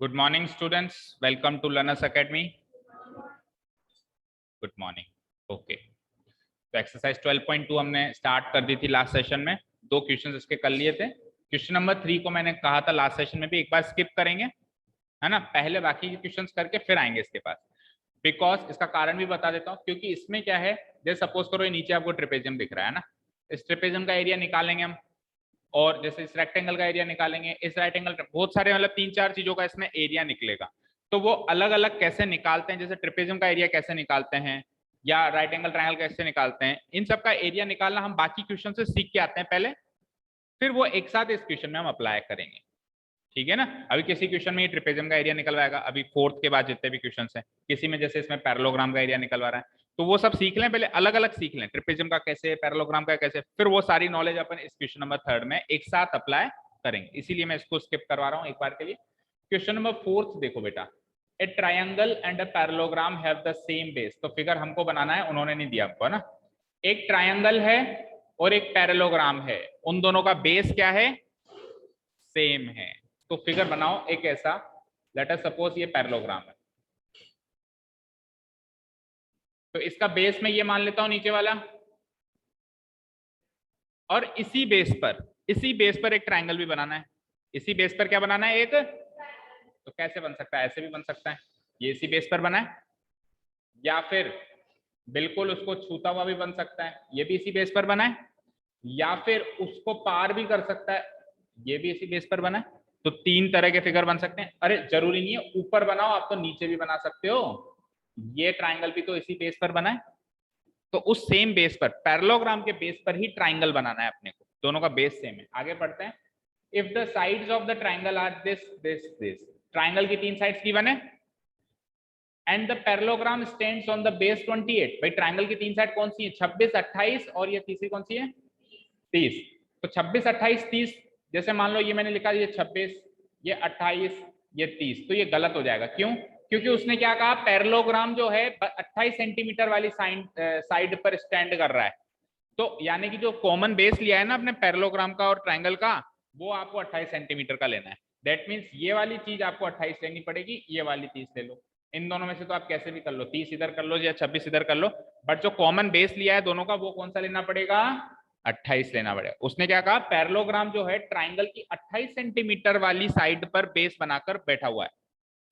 Good morning students, welcome to learners academy. Good morning. Okay, तो exercise 12.2 हमने start कर दी थी लास्ट सेशन में। दो क्वेश्चंस इसके कर लिए थे। क्वेश्चन नंबर 3 को मैंने कहा था लास्ट सेशन में भी एक बार स्किप करेंगे, है ना, पहले बाकी के क्वेश्चंस करके फिर आएंगे इसके पास। बिकॉज इसका कारण भी बता देता हूँ, क्योंकि इसमें क्या है, जैसे सपोज करो ये नीचे आपको ट्रेपेजियम दिख रहा है ना, इस ट्रेपेजियम का एरिया निकालेंगे हम, और जैसे इस रेक्टेंगल का एरिया निकालेंगे, इस रेक्टेंगल बहुत सारे मतलब 3-4 चीजों का इसमें एरिया निकलेगा। तो वो अलग अलग कैसे निकालते हैं, जैसे ट्रेपेजियम का एरिया कैसे निकालते हैं या राइट एंगल ट्रायंगल कैसे निकालते हैं, इन सब का एरिया निकालना हम बाकी क्वेश्चन से सीख के आते हैं पहले, फिर वो एक साथ इस क्वेश्चन में हम अप्लाई करेंगे। ठीक है ना। अभी किसी क्वेश्चन में ये ट्रेपेजियम का एरिया निकलवाएगा, अभी फोर्थ के बाद जितने भी क्वेश्चन हैं, किसी में जैसे इसमें पैरेललोग्राम का एरिया निकलवा रहा है, तो वो सब सीख लें पहले, अलग अलग सीख लें, ट्रेपेजियम का कैसे, पैरेललोग्राम का कैसे, फिर वो सारी नॉलेज अपन इस क्वेश्चन नंबर 3 में एक साथ अप्लाई करेंगे। इसीलिए मैं इसको स्किप करवा रहा हूँ एक बार के लिए। क्वेश्चन नंबर 4 देखो बेटा, ए triangle and a parallelogram have the same base. तो फिगर हमको बनाना है, उन्होंने नहीं दिया हमको, है ना। एक ट्रायंगल है और एक पैरेललोग्राम है, उन दोनों का बेस क्या है, सेम है। तो फिगर बनाओ एक ऐसा, लेट अस सपोज ये पैरेललोग्राम है, तो इसका बेस मैं ये मान लेता हूं नीचे वाला, और इसी बेस पर एक ट्रायंगल भी बनाना है। इसी बेस पर क्या बनाना है, एक, तो कैसे बन सकता है, ऐसे भी बन सकता है, ये इसी बेस पर बना है, या फिर बिल्कुल उसको छूता हुआ भी बन सकता है, ये भी इसी बेस पर बना है, या फिर उसको पार भी कर सकता है, ये भी इसी बेस पर बना है। तो 3 तरह के फिगर बन सकते हैं। अरे जरूरी नहीं है ऊपर बनाओ, आप तो नीचे भी बना सकते हो, ये ट्राइंगल भी तो इसी बेस पर बना है। तो उस सेम बेस पर, पैरेललोग्राम के बेस पर ही ट्राइंगल बनाना है अपने को, दोनों का बेस सेम है। आगे पढ़ते हैं। If the sides of the triangle are this this this, triangle की 3 साइड्स गिवन है, and the parallelogram stands on the base 28। भाई ट्राइंगल की 3 साइड कौन सी है, 26, 28, और ये तीसरी कौन सी है, 30। तो 26, 28, 30, जैसे मान लो ये मैंने लिखा ये 26, ये 28, ये 30, तो ये गलत हो जाएगा। क्यों? क्योंकि उसने क्या कहा, पैरेललोग्राम जो है 28 सेंटीमीटर वाली साइड पर स्टैंड कर रहा है। तो यानी कि जो कॉमन बेस लिया है ना अपने पैरेललोग्राम का और ट्राइंगल का, वो आपको 28 सेंटीमीटर का लेना है। दैट मीन्स ये वाली चीज आपको 28 लेनी पड़ेगी, ये वाली 30 ले लो। इन दोनों में से तो आप कैसे भी कर लो, 30 इधर कर लो या 26 इधर कर लो, बट जो कॉमन बेस लिया है दोनों का, वो कौन सा लेना पड़ेगा, 28 लेना पड़ेगा। उसने क्या कहा, पैरेललोग्राम जो है ट्राइंगल की 28 सेंटीमीटर वाली साइड पर बेस बनाकर बैठा हुआ है,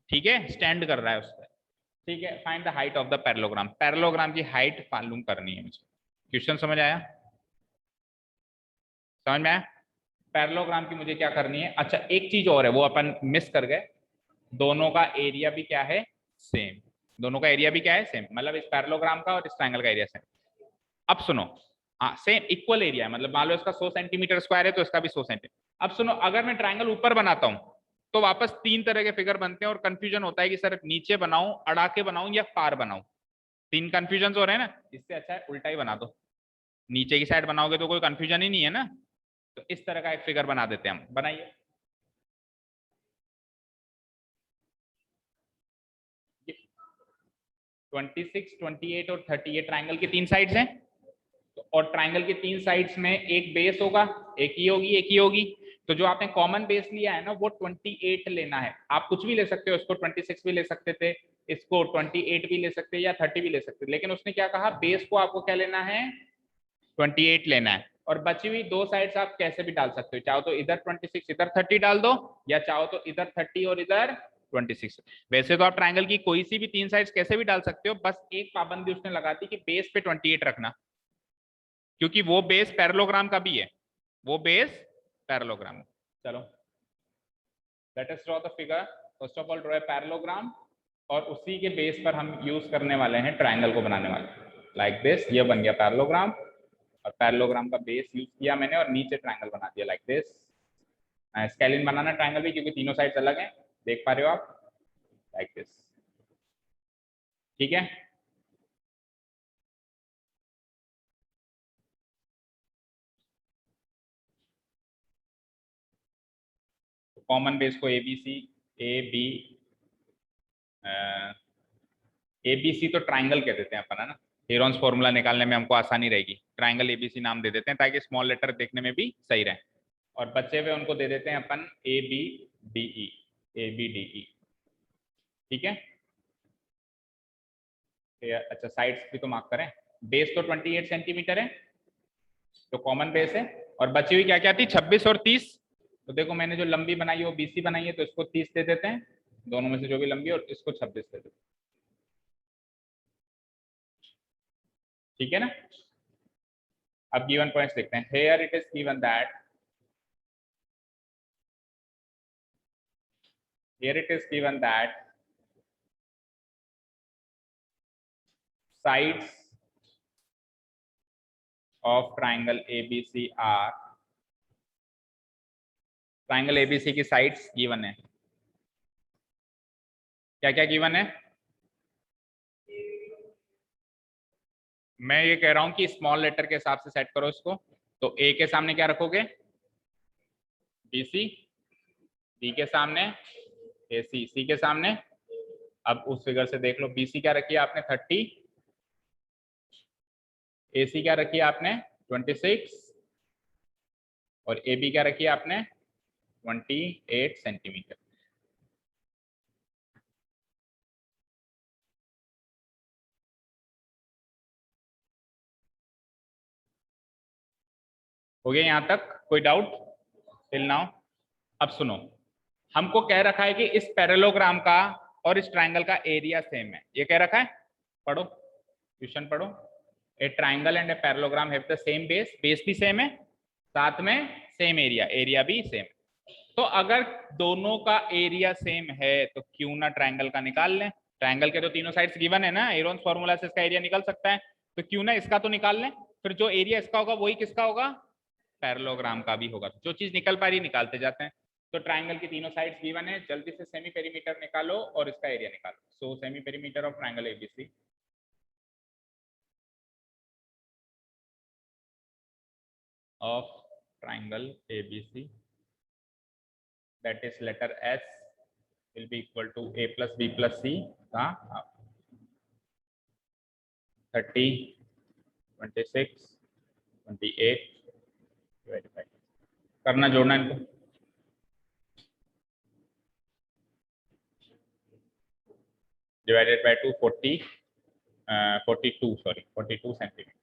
ठीक है, स्टैंड कर रहा है उस पर। ठीक है, find the height of the parallelogram, parallelogram की हाइट मालूम करनी है मुझे। क्वेश्चन समझ आया, समझ में आया? पैरेललोग्राम की मुझे क्या करनी है। अच्छा एक चीज और है, वो अपन मिस कर गए, दोनों का एरिया भी क्या है, सेम। दोनों का एरिया भी क्या है, सेम, मतलब इस पैरेललोग्राम का और इस ट्रायंगल का एरिया सेम। अब सुनो, हाँ सेम इक्वल एरिया है, मतलब मान लो इसका 100 सेंटीमीटर स्क्वायर है तो इसका भी 100 सेंटीमीटर। अब सुनो, अगर मैं ट्रायंगल ऊपर बनाता हूं तो वापस 3 तरह के फिगर बनते हैं, और कंफ्यूजन होता है कि सर नीचे बनाऊं, अड़ा के बनाऊं या पार बनाऊं। 3 कंफ्यूजन हो रहे हैं ना, इससे अच्छा है उल्टा ही बना दो। नीचे की साइड बनाओगे तो कोई कंफ्यूजन ही नहीं है ना। तो इस तरह का एक फिगर बना देते हैं हम, बनाइए। 26, 28 और 30 ये ट्राइंगल की 3 साइड्स हैं, और ट्राइंगल की 3 साइड्स में एक बेस होगा, एक ही होगी, एक ही होगी। तो जो आपने कॉमन बेस लिया है ना, वो 28 लेना है। आप कुछ भी ले सकते हो, इसको 26 भी ले सकते थे, इसको 28 भी ले सकते, या 30 भी ले सकते, लेकिन उसने क्या कहा, बेस को आपको क्या लेना है, 28 लेना है। और बची हुई 2 साइड्स आप कैसे भी डाल सकते हो, चाहो तो इधर 26 इधर 30 डाल दो, या चाहो तो इधर 30 और इधर 26। वैसे तो आप ट्राइंगल की कोई सी भी 3 साइड्स कैसे भी डाल सकते हो, बस एक पाबंदी उसने लगा दी कि बेस पे 28 रखना, क्योंकि वो बेस पैरेललोग्राम का भी है, वो बेस पैरेललोग्राम। चलो let us draw the figure. First of all draw a parallelogram, और उसी के बेस पर हम यूज करने वाले हैं ट्राइंगल को बनाने वाले, लाइक दिस। ये बन गया पैरेललोग्राम, और पैरेललोग्राम का बेस यूज किया मैंने, और नीचे ट्राइंगल बना दिया like this. Scalene banana triangle भी, क्योंकि तीनों साइड्स अलग हैं, देख पा रहे हो आप, लाइक दिस। ठीक है, कॉमन बेस को एबीसी, एबीसी तो ट्राइंगल कह देते हैं अपन, है ना। हेरॉन्स फॉर्मूला निकालने में हमको आसानी रहेगी, ट्राइंगल एबीसी नाम दे देते हैं ताकि स्मॉल लेटर देखने में भी सही रहे। और बचे हुए उनको दे देते हैं अपन A B D E, A B D E. ठीक है, अच्छा साइड्स भी तो मार्क करें। बेस तो 28 सेंटीमीटर है, तो कॉमन बेस है, और बची हुई क्या क्या थी, 26 और 30। तो देखो मैंने जो लंबी बनाई है वो BC बनाई है, तो इसको 30 दे देते हैं, दोनों में से जो भी लंबी, और इसको 26 दे देते हैं। ठीक है ना। अब गिवन पॉइंट्स देखते हैं। Here it is given that, here it is given that sides of triangle ABC are, triangle ABC की साइड्स गिवन है। क्या क्या गिवन है, मैं ये कह रहा हूं कि स्मॉल लेटर के हिसाब से सेट करो इसको। तो A के सामने क्या रखोगे, BC, B के सामने AC, C के सामने, अब उस फिगर से देख लो, BC क्या रखी है आपने 30, AC क्या रखी है आपने 26, और AB क्या रखी है आपने 28 सेंटीमीटर। हो गया यहां तक, कोई डाउट टिल नाउ। अब सुनो, हमको कह रखा है कि इस पैरेललोग्राम का और इस ट्राइंगल का एरिया सेम है, ये कह रखा है, पढ़ो क्वेश्चन पढ़ो। ए triangle and a parallelogram have the same base, base भी सेम है, साथ में सेम एरिया, एरिया भी सेम। तो अगर दोनों का एरिया सेम है तो क्यों ना ट्राइंगल का निकाल लें। ट्राइंगल के तो तीनों साइड्स गिवन है ना, एरोन्स फॉर्मूला से इसका एरिया निकल सकता है, तो क्यों ना इसका तो निकाल लें। फिर जो एरिया इसका होगा वही किसका होगा, पैरेललोग्राम का भी होगा। जो चीज निकल पा रही निकालते जाते हैं। तो ट्राइंगल की तीनों साइड्स गिवन है, जल्दी से सेमी पेरीमीटर निकालो और इसका एरिया निकालो। So semi perimeter of triangle ABC of triangle ABC, that is letter S will be equal to A plus B plus C का 30, 26, 28 डिवाइडेड बाय, करना जोड़ना इनको, डिवाइडेड बाय 2, 42 सॉरी 42 सेंटीमीटर।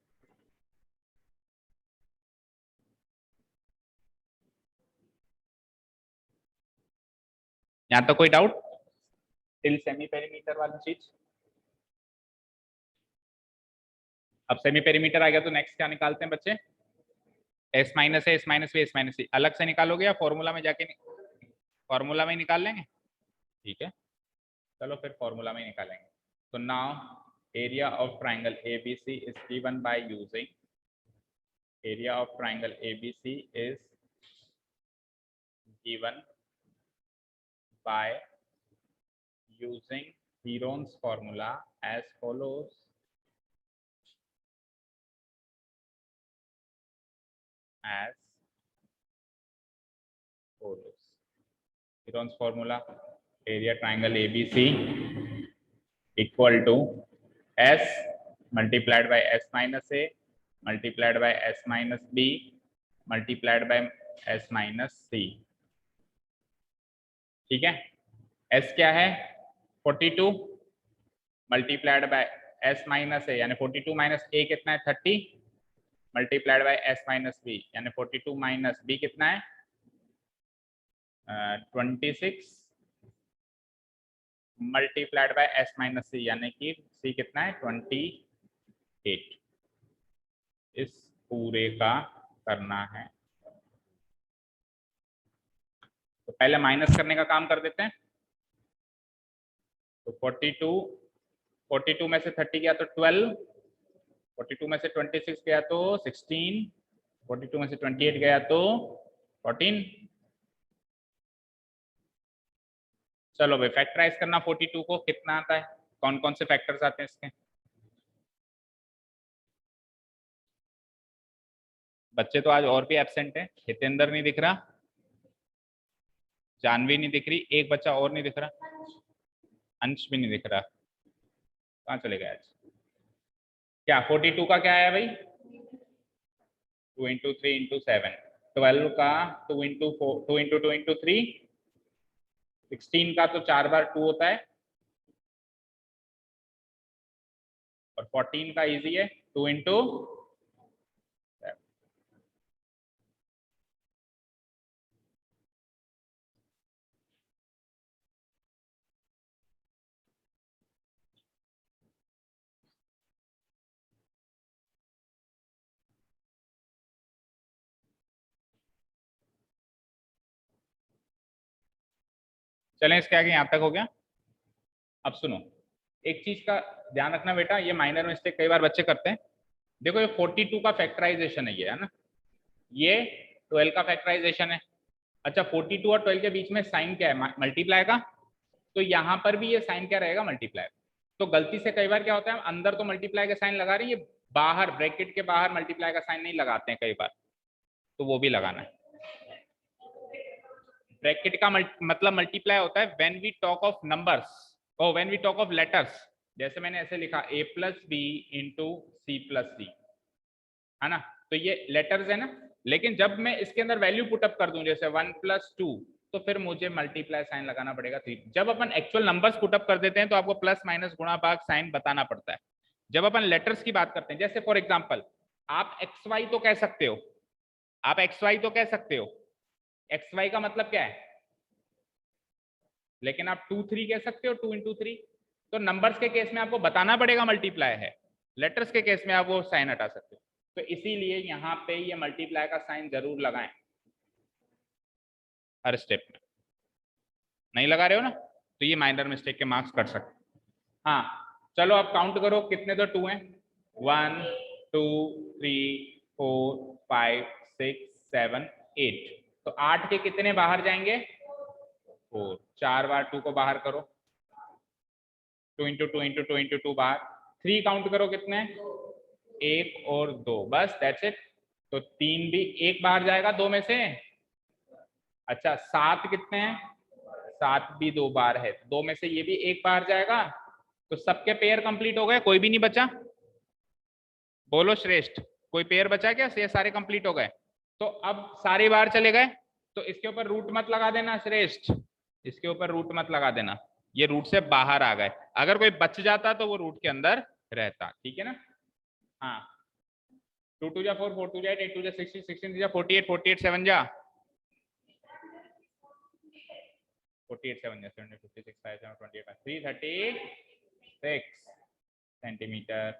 यहाँ तो कोई डाउट टिल सेमी पेरीमीटर वाली चीज। अब सेमी पेरीमीटर आ गया तो नेक्स्ट क्या निकालते हैं बच्चे, S माइनस है, S minus B, S minus C, अलग से निकालोगे या फॉर्मूला में जाके, फॉर्मूला में ही निकाल लेंगे, ठीक है चलो फिर फॉर्मूला में ही निकालेंगे। तो now area of triangle ABC is given by using, area of triangle ABC is given by using Heron's formula as follows, Heron's formula, area triangle ABC equal to S multiplied by S minus A multiplied by S minus B multiplied by S minus C। ठीक है, S क्या है 42 multiplied by S minus a, यानी 42 minus a कितना है 30, multiplied by S minus b, यानी 42 minus b कितना है 26, multiplied by S minus c, यानी कि C कितना है 28। इस पूरे का करना है, तो पहले माइनस करने का काम कर देते हैं। तो 42 में से 30 गया तो 12, 42 में से 26 गया तो 16, 42 में से 28 गया तो 14। चलो भाई फैक्टराइज करना 42 को, कितना आता है, कौन कौन से फैक्टर्स आते हैं इसके। बच्चे तो आज और भी एब्सेंट है, हितेंद्र नहीं दिख रहा, जानवी नहीं दिख रही, एक बच्चा और नहीं दिख रहा, अंश भी नहीं दिख रहा, कहाँ चले गए आज। क्या 42 का क्या है भाई 2 इंटू 3 इंटू 7, 12 का 2 इंटू 2 इंटू 2 इंटू 3, 16 का तो 4 बार 2 होता है, और 14 का इजी है 2 इंटू। चलें इसके आगे यहाँ तक हो गया। अब सुनो, एक चीज का ध्यान रखना बेटा, ये माइनर मिस्टेक कई बार बच्चे करते हैं। देखो ये 42 का फैक्टराइजेशन है ये, है ना, ये 12 का फैक्टराइजेशन है। अच्छा 42 और 12 के बीच में साइन क्या है, मल्टीप्लाई का, तो यहाँ पर भी ये साइन क्या रहेगा, मल्टीप्लाई। तो गलती से कई बार क्या होता है, अंदर तो मल्टीप्लाई का साइन लगा रही है, बाहर ब्रैकेट के बाहर मल्टीप्लाई का साइन नहीं लगाते हैं कई बार, तो वो भी लगाना है। ब्रैकेट का मतलब मल्टीप्लाई होता है when we talk of numbers और when we talk of letters. जैसे मैंने ऐसे लिखा a plus B into C plus D, है ना, तो ये लेटर्स है ना। लेकिन जब मैं इसके अंदर वैल्यू पुटअप कर दूं जैसे 1 + 2, तो फिर मुझे मल्टीप्लाई साइन लगाना पड़ेगा 3। जब अपन एक्चुअल नंबर्स पुटअप कर देते हैं तो आपको प्लस माइनस गुणा भाग साइन बताना पड़ता है। जब अपन लेटर्स की बात करते हैं, जैसे फॉर एग्जाम्पल आप XY तो कह सकते हो, आप XY तो कह सकते हो, XY का मतलब क्या है, लेकिन आप 2 3 कह सकते हो, 2 इंटू 3। तो नंबर्स के केस में आपको बताना पड़ेगा मल्टीप्लाई है, लेटर्स के केस में आप वो साइन हटा सकते हो। तो इसीलिए यहाँ पे ये मल्टीप्लाई का साइन जरूर लगाएं हर स्टेप में। नहीं लगा रहे हो ना, तो ये माइनर मिस्टेक के मार्क्स कट सकते। हाँ चलो आप काउंट करो कितने, तो 2 हैं, 1 2 3 4 5 6 7 8। तो 8 के कितने बाहर जाएंगे, 4। 4 बार 2 को बाहर करो, 2 इंटू 2 इंटू 2 इंटू 2 बाहर। 3 काउंट करो कितने, 1 और 2, बस दैट्स इट। तो 3 भी 1 बाहर जाएगा 2 में से। अच्छा 7 कितने हैं, 7 भी 2 बार है, 2 में से ये भी 1 बाहर जाएगा। तो सबके पेयर कंप्लीट हो गए, कोई भी नहीं बचा। बोलो श्रेष्ठ, कोई पेयर बचा क्या, ये सारे कंप्लीट हो गए। तो अब सारे बाहर चले गए, तो इसके ऊपर रूट मत लगा देना श्रेष्ठ, इसके ऊपर रूट मत लगा देना, ये रूट से बाहर आ गए। अगर कोई बच जाता तो वो रूट के अंदर रहता, ठीक है ना। हाँ 2 2 जा 4, 4 2 जा 8, 8 2 जा 16, 16 जा 48, 48 7 जा 48 7 जा 7 56 5 7 28 336 सेंटीमीटर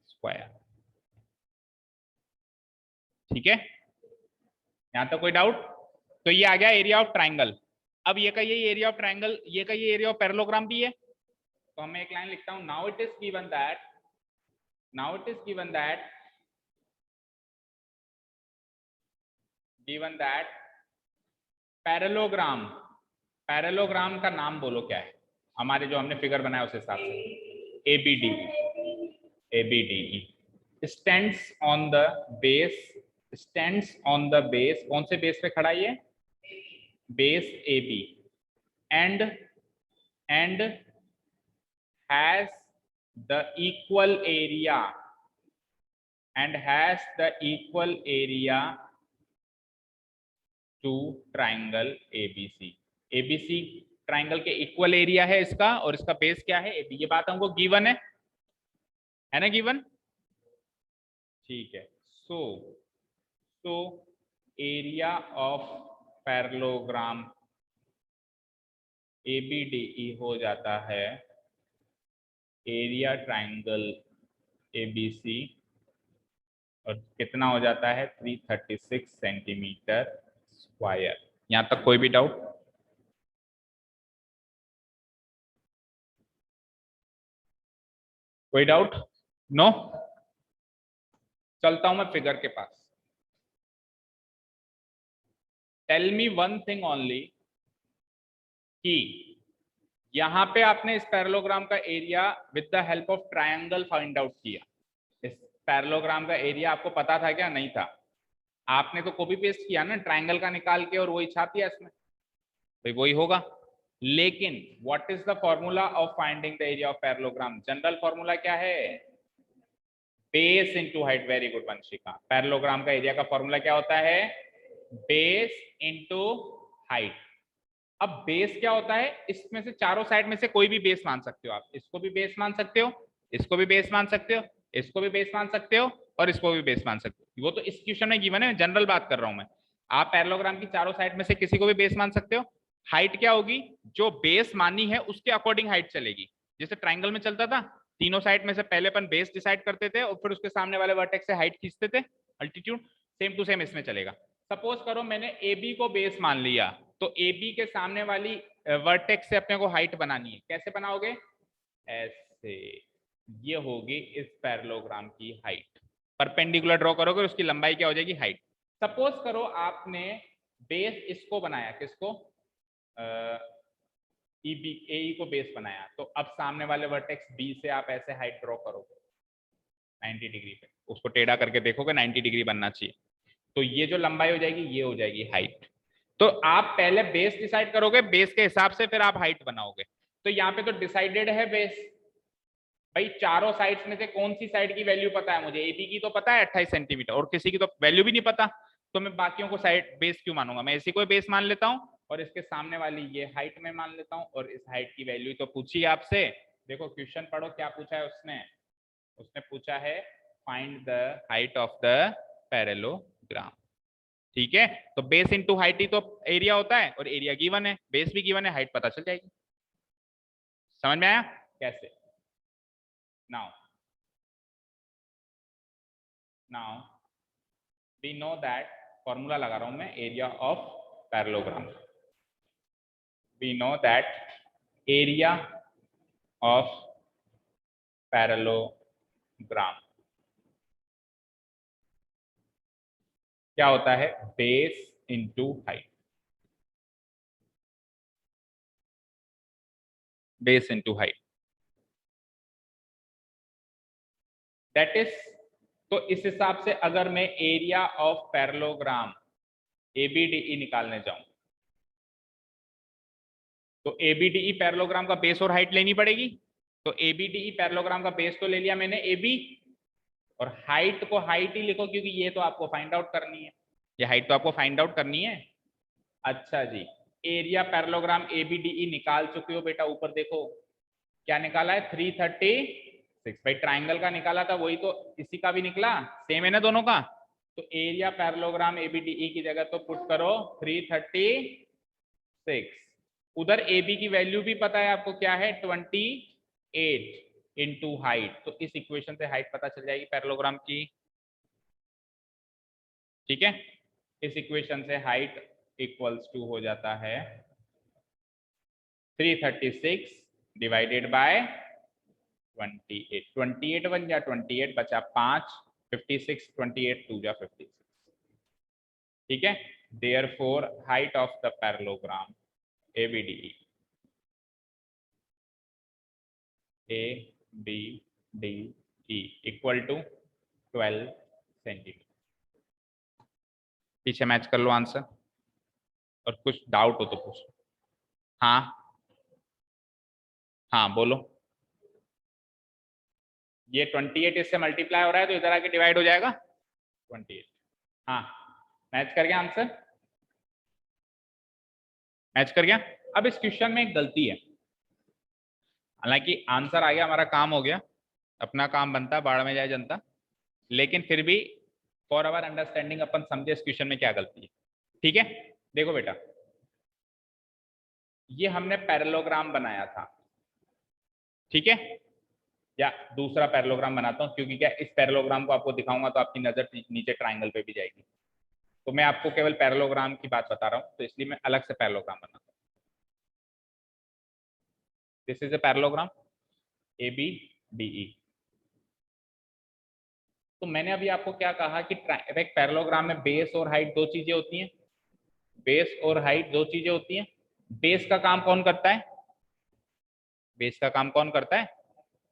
स्क्वायर। ठीक है, यहां तक कोई डाउट। तो ये आ गया एरिया ऑफ ट्राइंगल। अब ये का ये एरिया ऑफ ट्राइंगल, ये का ये एरिया ऑफ पैरेललोग्राम भी है। तो मैं एक लाइन लिखता हूं, now it is given that, now it is given that, given that parallelogram, parallelogram का नाम बोलो क्या है, हमारे जो हमने फिगर बनाया उस हिसाब से, ABD, ABDE stands on the base, stands on the base, कौन से बेस पे खड़ा है ये, base AB, and has the equal area, and has the equal area to triangle ABC। ABC triangle के इक्वल एरिया है इसका, और इसका बेस क्या है, AB। ये बात हमको गिवन है ना, गिवन, ठीक है। So area of parallelogram ABDE हो जाता है एरिया ट्राइंगल ABC, और कितना हो जाता है 336 सेंटीमीटर स्क्वायर। यहां तक कोई भी डाउट, कोई डाउट, नो। चलता हूं मैं फिगर के पास। Tell me one thing only, कि यहां पे आपने इस पैरेललोग्राम का area with the help of triangle find out किया। इस पैरेललोग्राम का एरिया आपको पता था क्या, नहीं था, आपने तो कॉपी पेस्ट किया ना ट्रायंगल का निकाल के और वही छाप दिया इसमें, भाई वही होगा। लेकिन what is the formula of finding the area of parallelogram, general formula क्या है, base into height. Very good Vanshika, parallelogram का एरिया का फॉर्मूला क्या होता है, बेस इनटू हाइट। अब बेस क्या होता है, इसमें से चारों साइड में से कोई भी बेस मान सकते हो आप, इसको भी बेस मान सकते हो, इसको भी बेस मान सकते हो, इसको भी बेस मान सकते हो, और इसको भी बेस मान सकते हो। वो तो इस क्वेश्चन में गिवन है, जनरल बात कर रहा हूं मैं। आप पैरेललोग्राम की चारों साइड में से किसी को भी बेस मान सकते हो। हाइट क्या होगी, जो बेस मानी है उसके अकॉर्डिंग हाइट चलेगी। जैसे ट्राइंगल में चलता था, तीनों साइड में से पहले अपन बेस डिसाइड करते थे और फिर उसके सामने वाले वर्टेक्स से हाइट खींचते थे, अल्टीट्यूड। सेम टू सेम इसमें चलेगा। सपोज करो मैंने ए बी को बेस मान लिया, तो ए बी के सामने वाली वर्टेक्स से अपने को हाइट बनानी है। कैसे बनाओगे, ऐसे। ये होगी इस पैरेललोग्राम की हाइट। परपेंडिकुलर ड्रॉ करोगे, उसकी लंबाई क्या हो जाएगी, हाइट। सपोज करो आपने बेस इसको बनाया, किसको, ए को बेस बनाया, तो अब सामने वाले वर्टेक्स बी से आप ऐसे हाइट ड्रॉ करोगे 90 डिग्री पे, उसको टेढ़ा करके देखोगे 90 डिग्री बनना चाहिए। तो ये जो लंबाई हो जाएगी ये हो जाएगी हाइट। तो आप पहले बेस डिसाइड करोगे, बेस के हिसाब से फिर आप हाइट बनाओगे। तो यहाँ पे तो डिसाइडेड है बेस। भाई चारों साइड्स में से कौन सी साइड की वैल्यू पता है मुझे, ए बी की तो पता है 28 सेंटीमीटर, और किसी की तो वैल्यू भी नहीं पता। तो मैं बाकियों को साइड बेस क्यों मानूंगा, मैं इसी को बेस मान लेता हूँ और इसके सामने वाली ये हाइट में मान लेता हूँ। और इस हाइट की वैल्यू तो पूछी आपसे, देखो क्वेश्चन पढ़ो क्या पूछा है उसने। उसने पूछा है find the height of the parallelogram. ठीक है, तो बेस इनटू हाइट ही तो एरिया होता है, और एरिया गिवन है, बेस भी गिवन है, हाइट पता चल जाएगी। समझ में आया कैसे। Now now we know that, formula लगा रहा हूं मैं area of parallelogram. We know that area of parallelogram क्या होता है, base into height. Base into height, that is. तो इस हिसाब से अगर मैं एरिया ऑफ पैरेललोग्राम एबीडीई निकालने जाऊं, तो एबीडीई पैरेललोग्राम का बेस और हाइट लेनी पड़ेगी। तो एबीडीई पैरेललोग्राम का बेस तो ले लिया मैंने एबी, और हाइट को हाइट ही लिखो क्योंकि ये तो आपको फाइंड आउट करनी है, ये हाइट तो आपको फाइंड आउट करनी है। अच्छा जी, एरिया पैरेललोग्राम एबीडीई निकाल चुके हो बेटा, ऊपर देखो क्या निकाला है, 336। भाई ट्राइंगल का निकाला था वही तो इसी का भी निकला, सेम है ना दोनों का। तो एरिया पैरेललोग्राम एबीडीई की जगह तो पुट करो 336। उधर ए बी की वैल्यू भी पता है आपको क्या है, 28 इंटू हाइट। तो इस इक्वेशन से हाइट पता चल जाएगी पैरेललोग्राम की। ठीक है, इस इक्वेशन से हाइट इक्वल्स टू हो जाता है 336 डिवाइडेड बाय 28। 28 बन जा, 28 बचा 5, 56, 28 2 जा 56। ठीक है, therefore height of the parallelogram ABDE, ABDE equal to 12 centimetre. पीछे मैच कर लो आंसर, और कुछ डाउट हो तो पूछो। हाँ हाँ बोलो। ये 28 इससे मल्टीप्लाई हो रहा है तो इधर आके डिवाइड हो जाएगा 28। हाँ मैच कर गया आंसर, मैच कर गया। अब इस क्वेश्चन में एक गलती है, हालांकि आंसर आ गया, हमारा काम हो गया, अपना काम बनता है, बाढ़ में जाए जनता। लेकिन फिर भी फॉर अवर अंडरस्टैंडिंग अपन समझे इस क्वेश्चन में क्या गलती है। ठीक है, देखो बेटा, ये हमने पैरेललोग्राम बनाया था, ठीक है, या दूसरा पैरेललोग्राम बनाता हूं, क्योंकि क्या इस पैरेललोग्राम को आपको दिखाऊंगा तो आपकी नजर नीचे ट्राइंगल पे भी जाएगी। तो मैं आपको केवल पैरेललोग्राम की बात बता रहा हूं, तो इसलिए मैं अलग से पैरेललोग्राम बनाता हूं। This is a parallelogram ABDE। तो मैंने अभी आपको क्या कहा कि एक पैरेललोग्राम में बेस और हाइट दो चीजें होती हैं, बेस और हाइट दो चीजें होती हैं। बेस का काम कौन करता है, बेस का काम कौन करता है,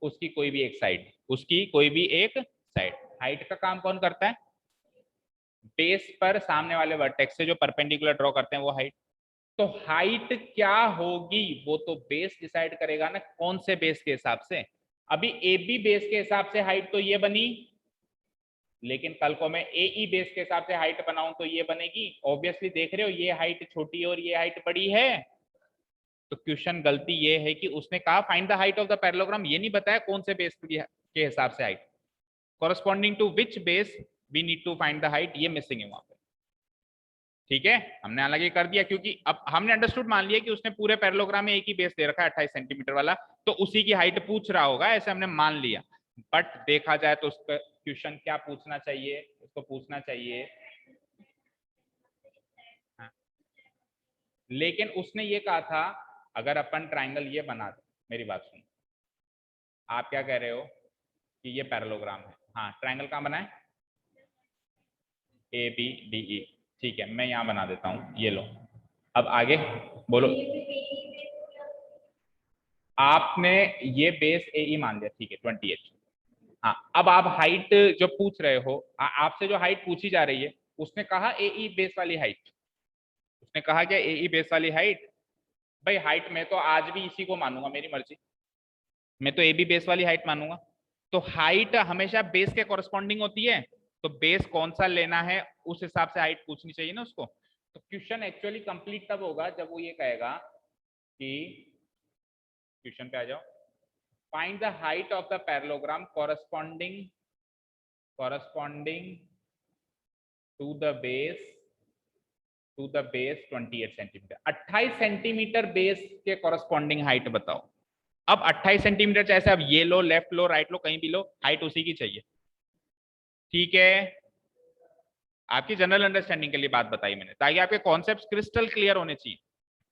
उसकी कोई भी एक साइड, उसकी कोई भी एक साइड। हाइट का काम कौन करता है, बेस पर सामने वाले वर्टेक्स से जो परपेंडिकुलर ड्रॉ करते हैं वो हाइट। तो हाइट क्या होगी वो तो बेस डिसाइड करेगा ना, कौन से बेस के हिसाब से। अभी ए बी बेस के हिसाब से हाइट तो ये बनी, लेकिन कल को मैं AE बेस के हिसाब से हाइट बनाऊं तो ये बनेगी। ऑब्वियसली देख रहे हो ये हाइट छोटी और ये हाइट बड़ी है, तो क्वेश्चन गलती ये है कि उसने कहा find the height of the parallelogram, ये नहीं बताया कौन से बेस के हिसाब से height, corresponding to which base we need to find the height, ये मिसिंग है वहां पे। ठीक है, हमने हालांकि कर दिया क्योंकि अब हमने अंडरस्टूड मान लिया कि उसने पूरे पैरेललोग्राम में एक ही बेस दे रखा है 28 सेंटीमीटर वाला, तो उसी की हाइट पूछ रहा होगा, ऐसे हमने मान लिया। बट देखा जाए तो उसका क्वेश्चन क्या पूछना चाहिए, उसको पूछना चाहिए हाँ। लेकिन उसने ये कहा था अगर अपन ट्राइंगल ये बना दे, मेरी बात सुन, आप क्या कह रहे हो कि ये पैरेललोग्राम है, हाँ ट्राइंगल कहाँ बना है, ए बी डी ई, ठीक है मैं यहाँ बना देता हूँ, ये लो। अब आगे बोलो, आपने ये बेस ए ई मान लिया, ठीक है 28। हाँ अब आप हाइट जो पूछ रहे हो, आपसे जो हाइट पूछी जा रही है, उसने कहा ए ई बेस वाली हाइट, उसने कहा क्या ए ई बेस वाली हाइट, भाई हाइट मैं तो आज भी इसी को मानूंगा, मेरी मर्जी, मैं तो ए बी बेस वाली हाइट मानूंगा। तो हाइट हमेशा बेस के कॉरस्पॉन्डिंग होती है, तो बेस कौन सा लेना है उस हिसाब से हाइट पूछनी चाहिए ना उसको। तो क्वेश्चन एक्चुअली कंप्लीट तब होगा जब वो ये कहेगा कि, क्वेश्चन पे आ जाओ, find the height of the parallelogram corresponding to the base 28 centimetre, 28 centimetre base के कॉरस्पॉन्डिंग हाइट बताओ। अब 28 सेंटीमीटर चाहे अब ये लो, लेफ्ट लो, राइट लो, कहीं भी लो, हाइट उसी की चाहिए। ठीक है, आपकी जनरल अंडरस्टैंडिंग के लिए बात बताई मैंने, ताकि आपके कॉन्सेप्ट क्रिस्टल क्लियर होने चाहिए,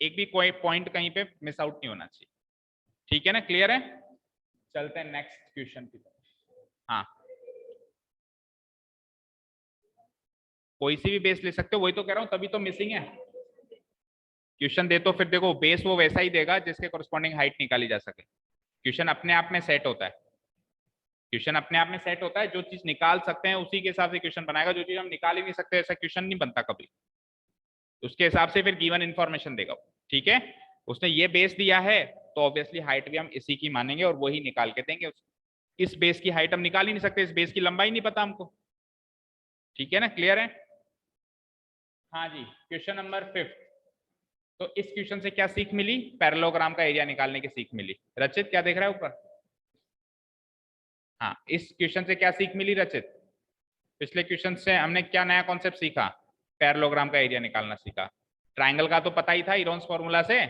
एक भी कोई पॉइंट कहीं पे मिस आउट नहीं होना चाहिए। ठीक है ना, क्लियर है, चलते हैं नेक्स्ट क्वेश्चन की तरफ। हाँ कोई सी भी बेस ले सकते हो, वही तो कह रहा हूं, तभी तो मिसिंग है। क्वेश्चन दे तो फिर देखो बेस वो वैसा ही देगा जिसके कॉरस्पॉन्डिंग हाइट निकाली जा सके। क्वेश्चन अपने आप में सेट होता है, क्वेश्चन अपने आप में सेट होता है, जो चीज निकाल सकते हैं उसी के हिसाब से क्वेश्चन बनाएगा, जो चीज हम निकाल ही नहीं सकते ऐसा क्वेश्चन नहीं बनता कभी, उसके हिसाब से फिर गिवन इन्फॉर्मेशन देगा। ठीक है, उसने ये बेस दिया है तो ऑब्वियसली हाइट भी हम इसी की मानेंगे और वही निकाल के देंगे। इस बेस की हाइट हम निकाल ही नहीं सकते, इस बेस की लंबाई नहीं पता हमको। ठीक है ना, क्लियर है। हाँ जी, क्वेश्चन नंबर 5। तो इस क्वेश्चन से क्या सीख मिली, पैरेललोग्राम का एरिया निकालने की सीख मिली। रचित क्या देख रहा है ऊपर, हाँ इस क्वेश्चन से क्या सीख मिली रचित, पिछले क्वेश्चन से हमने क्या नया कॉन्सेप्ट सीखा, पैरेललोग्राम का एरिया निकालना सीखा। ट्राइंगल का तो पता ही था इरोन्स फॉर्मूला से,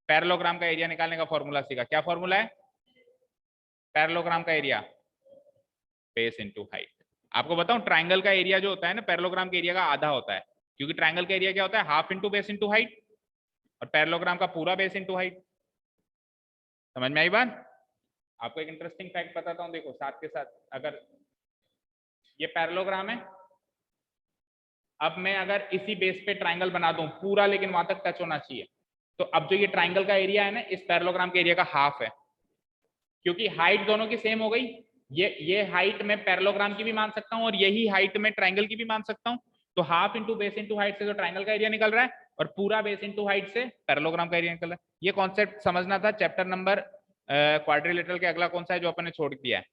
पैरेललोग्राम का एरिया निकालने का फॉर्मूला सीखा। क्या फॉर्मूला है पैरेललोग्राम का एरिया, बेस इनटू हाइट। आपको बताऊं ट्राइंगल का एरिया जो होता है ना पैरेललोग्राम के एरिया का आधा होता है, क्योंकि ट्राइंगल का एरिया क्या होता है, half into base into height, और पैरेललोग्राम का पूरा बेस इंटू हाइट। समझ में आई बात। आपको एक इंटरेस्टिंग फैक्ट बताता हूँ, देखो साथ के साथ, अगर ये पैरेललोग्राम है, अब मैं अगर इसी बेस पे ट्राइंगल बना दूं पूरा, लेकिन वहां तक टच होना चाहिए, तो अब जो ये ट्राइंगल का एरिया है ना, इस पैरेललोग्राम के एरिया का हाफ है, क्योंकि हाइट दोनों की सेम हो गई। ये हाइट मैं पैरेललोग्राम की भी मान सकता हूँ और यही हाइट मैं ट्राइंगल की भी मान सकता हूँ। तो half into base into height से जो ट्राइंगल का एरिया निकल रहा है, और पूरा बेस इंटू हाइट से पैरेललोग्राम का एरिया निकल रहा है। ये कॉन्सेप्ट समझना था। चैप्टर नंबर क्वाड्रिलेटरल के अगला कौन सा है जो अपन ने छोड़ दिया है,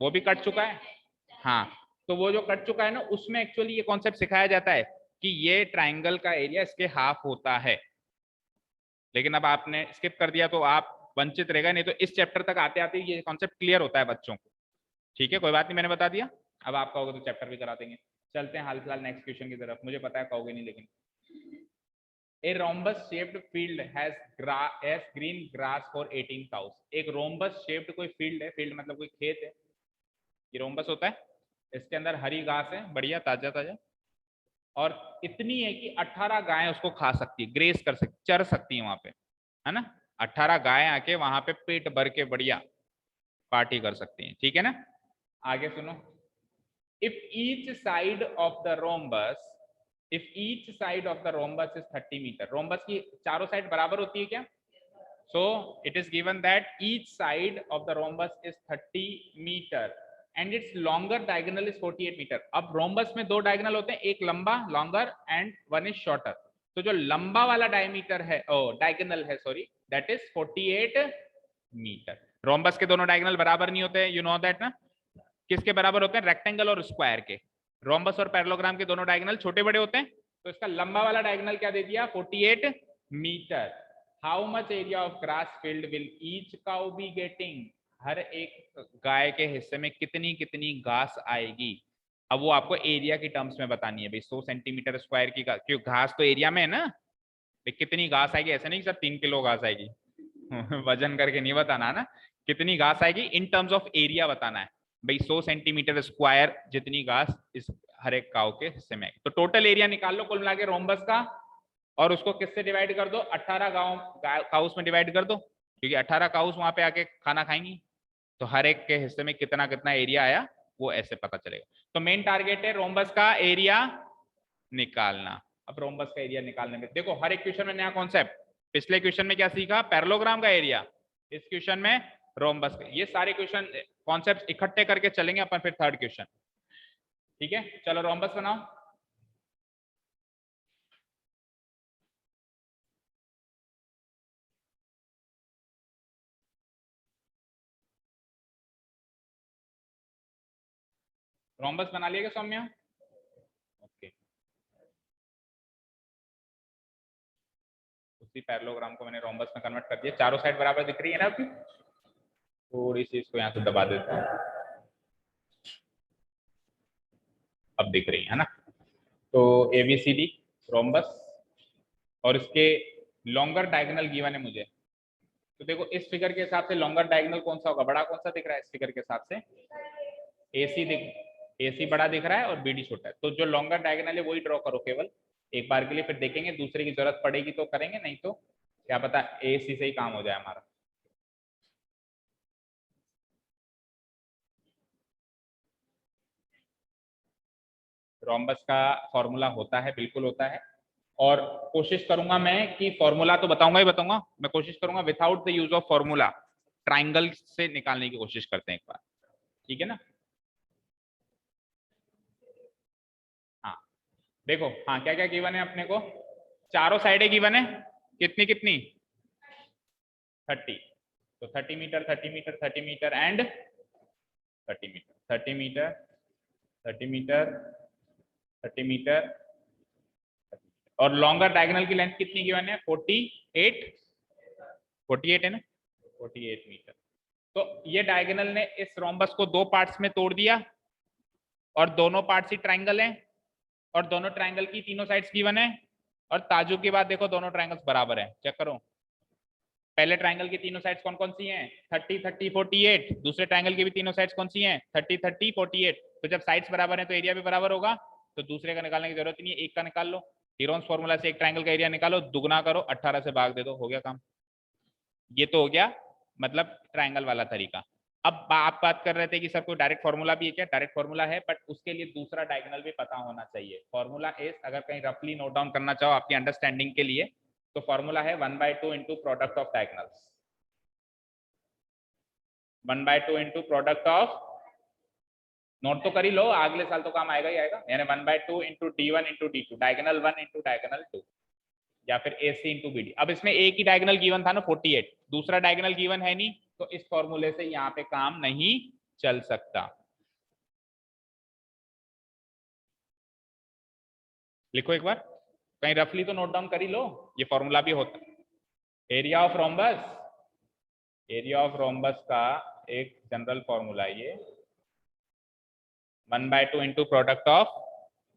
वो भी कट चुका है। हाँ तो वो जो कट चुका है ना, उसमें एक्चुअली ये कॉन्सेप्ट सिखाया जाता है कि ये ट्राइंगल का एरिया इसके हाफ होता है, लेकिन अब आपने स्किप कर दिया तो आप वंचित रहेगा, नहीं तो इस चैप्टर तक आते आते ये कॉन्सेप्ट क्लियर होता है बच्चों को। ठीक है कोई बात नहीं, मैंने बता दिया, अब आप कहोगे तो चैप्टर भी करा देंगे। चलते हैं हाल फिलहाल नेक्स्ट क्वेश्चन की तरफ, मुझे पता है कहोगे नहीं लेकिन। A rhombus shaped field has green grass for 18 cows। एक rhombus shaped कोई फील्ड है, फील्ड मतलब कोई खेत है, ये रोम्बस होता है, इसके अंदर हरी घास है बढ़िया ताजा ताजा, और इतनी है कि 18 गायें उसको खा सकती है, ग्रेस कर सकती, चर सकती है वहां पे, है ना। 18 गायें आके वहां पे पेट भर के बढ़िया पार्टी कर सकती हैं। ठीक है ना, आगे सुनो। If each side of the rhombus, if each side of the rhombus is 30 metre, rhombus की चारों साइड बराबर होती है क्या, so it is given that each side of the rhombus is 30 meter and its longer diagonal is 48 meter। अब rhombus में दो diagonal होते हैं, एक लंबा longer and one is shorter, तो जो लंबा वाला diameter है diagonal है sorry, that is 48 metre. rhombus के दोनों diagonal बराबर नहीं होते, you know that ना, किसके बराबर होते हैं, रेक्टेंगल और स्क्वायर के। rhombus और पैरेललोग्राम के दोनों diagonal छोटे बड़े होते हैं, तो इसका लंबा वाला diagonal क्या दे दिया 48 मीटर। How much area of grass field will each cow be getting, हर एक गाय के हिस्से में कितनी कितनी घास आएगी। अब वो आपको एरिया की टर्म्स में बतानी है भाई, 100 सेंटीमीटर स्क्वायर की क्यों, घास तो एरिया में है ना, कितनी घास आएगी, ऐसा नहीं सर 3 किलो घास आएगी वजन करके नहीं बताना ना, कितनी घास आएगी इन टर्म्स ऑफ एरिया बताना है भाई, 100 सेंटीमीटर स्क्वायर जितनी घास इस हर एक काउ के हिस्से में। तो टोटल एरिया निकाल लो कुल मिला के रोम्बस का, और उसको किससे डिवाइड कर दो, 18 गाँव काउस में डिवाइड कर दो, क्योंकि 18 काउस वहां पे आके खाना खाएंगी, तो हर एक के हिस्से में कितना कितना एरिया आया वो ऐसे पता चलेगा। तो मेन टारगेट है रोम्बस का एरिया निकालना। अब रोम्बस का एरिया निकालने में देखो हर एक क्वेश्चन में नया कॉन्सेप्ट, पिछले क्वेश्चन में क्या सीखा, पैरेललोग्राम का एरिया, इस क्वेश्चन में रोम्बस का, ये सारे क्वेश्चन कॉन्सेप्ट इकट्ठे करके चलेंगे अपन फिर थर्ड क्वेश्चन। ठीक है, चलो रोम्बस बनाओ। रोम्बस बना लिया क्या सौम्या? ओके, उसी पैरेललोग्राम को मैंने रोम्बस में कन्वर्ट कर दिया, चारों साइड बराबर दिख रही है ना आपकी, थोड़ी सी इसको यहाँ से दबा देता हूँ, अब दिख रही है ना। तो ABCD रोम्बस, और इसके लॉन्गर डायगोनल गिवन है मुझे, तो देखो इस फिगर के हिसाब से लॉन्गर डायगोनल कौन सा होगा, बड़ा कौन सा दिख रहा है इस फिगर के हिसाब से, AC दिख, AC बड़ा दिख रहा है और BD छोटा है, तो जो लॉन्गर डायगोनल है वही ड्रॉ करो केवल एक बार के लिए, फिर देखेंगे दूसरे की जरूरत पड़ेगी तो करेंगे, नहीं तो क्या पता AC से ही काम हो जाए हमारा। रोम्बस का फॉर्मूला होता है, बिल्कुल होता है, और कोशिश करूंगा मैं कि फॉर्मूला तो बताऊंगा ही बताऊंगा, मैं कोशिश करूंगा without the use of formula triangle से निकालने की कोशिश करते हैं एक बार, ठीक है ना। हाँ देखो, हाँ क्या क्या गिवन है अपने को, चारों साइडें गिवन है, कितनी कितनी, 30, तो 30 metre 30 metre 30 metre and 30 metre 30 metre 30 metre 30 metre, और लॉन्गर डायगोनल की लेंथ कितनी गिवन है, 48, 48 है ना, 48 मीटर। तो ये डायगोनल ने इस रोम्बस को दो पार्ट्स में तोड़ दिया, और दोनों पार्ट्स ही ट्राइंगल हैं, और दोनों ट्राइंगल की तीनों साइड्स गिवन है, और ताजुब की बात देखो दोनों ट्राइंगल्स बराबर हैं, चेक करो, पहले ट्राइंगल की तीनों साइड्स कौन कौन सी हैं, 30 30 48, दूसरे ट्राइंगल की भी तीनों साइड्स कौन सी हैं, 30 30 48, तो जब साइड्स बराबर हैं तो एरिया भी बराबर होगा, तो दूसरे का निकालने की जरूरत नहीं है, एक का निकाल लो, हीरोन्स फॉर्मूला से एक ट्राइंगल का एरिया निकालो, दुगना करो 18 से भाग दे दो, हो गया काम। ये तो हो गया मतलब ट्राइंगल वाला तरीका। अब आप बात कर रहे थे कि सर कोई डायरेक्ट फॉर्मूला भी है क्या, डायरेक्ट फॉर्मूला है, बट उसके लिए दूसरा डायगोनल भी पता होना चाहिए। फॉर्मूला इज, अगर कहीं रफली नोट डाउन करना चाहो आपकी अंडरस्टैंडिंग के लिए, तो फॉर्मूला है 1/2 into product of diagonals, 1/2 into product of, note तो कर ही लो, अगले साल तो काम आएगा ही आएगा, यानी 1/2 into D1 into D2, diagonal 1 into diagonal 2, या फिर AC इंटू BD। अब इसमें एक ही डायगोनल गिवन था ना 48, दूसरा डायगोनल गिवन है नहीं, तो इस फॉर्मूले से यहाँ पे काम नहीं चल सकता। लिखो एक बार, कहीं रफली तो नोट डाउन कर ही लो, ये फॉर्मूला भी होता है। Area of rhombus, area of rhombus का एक जनरल फॉर्मूला है ये, 1/2 into product of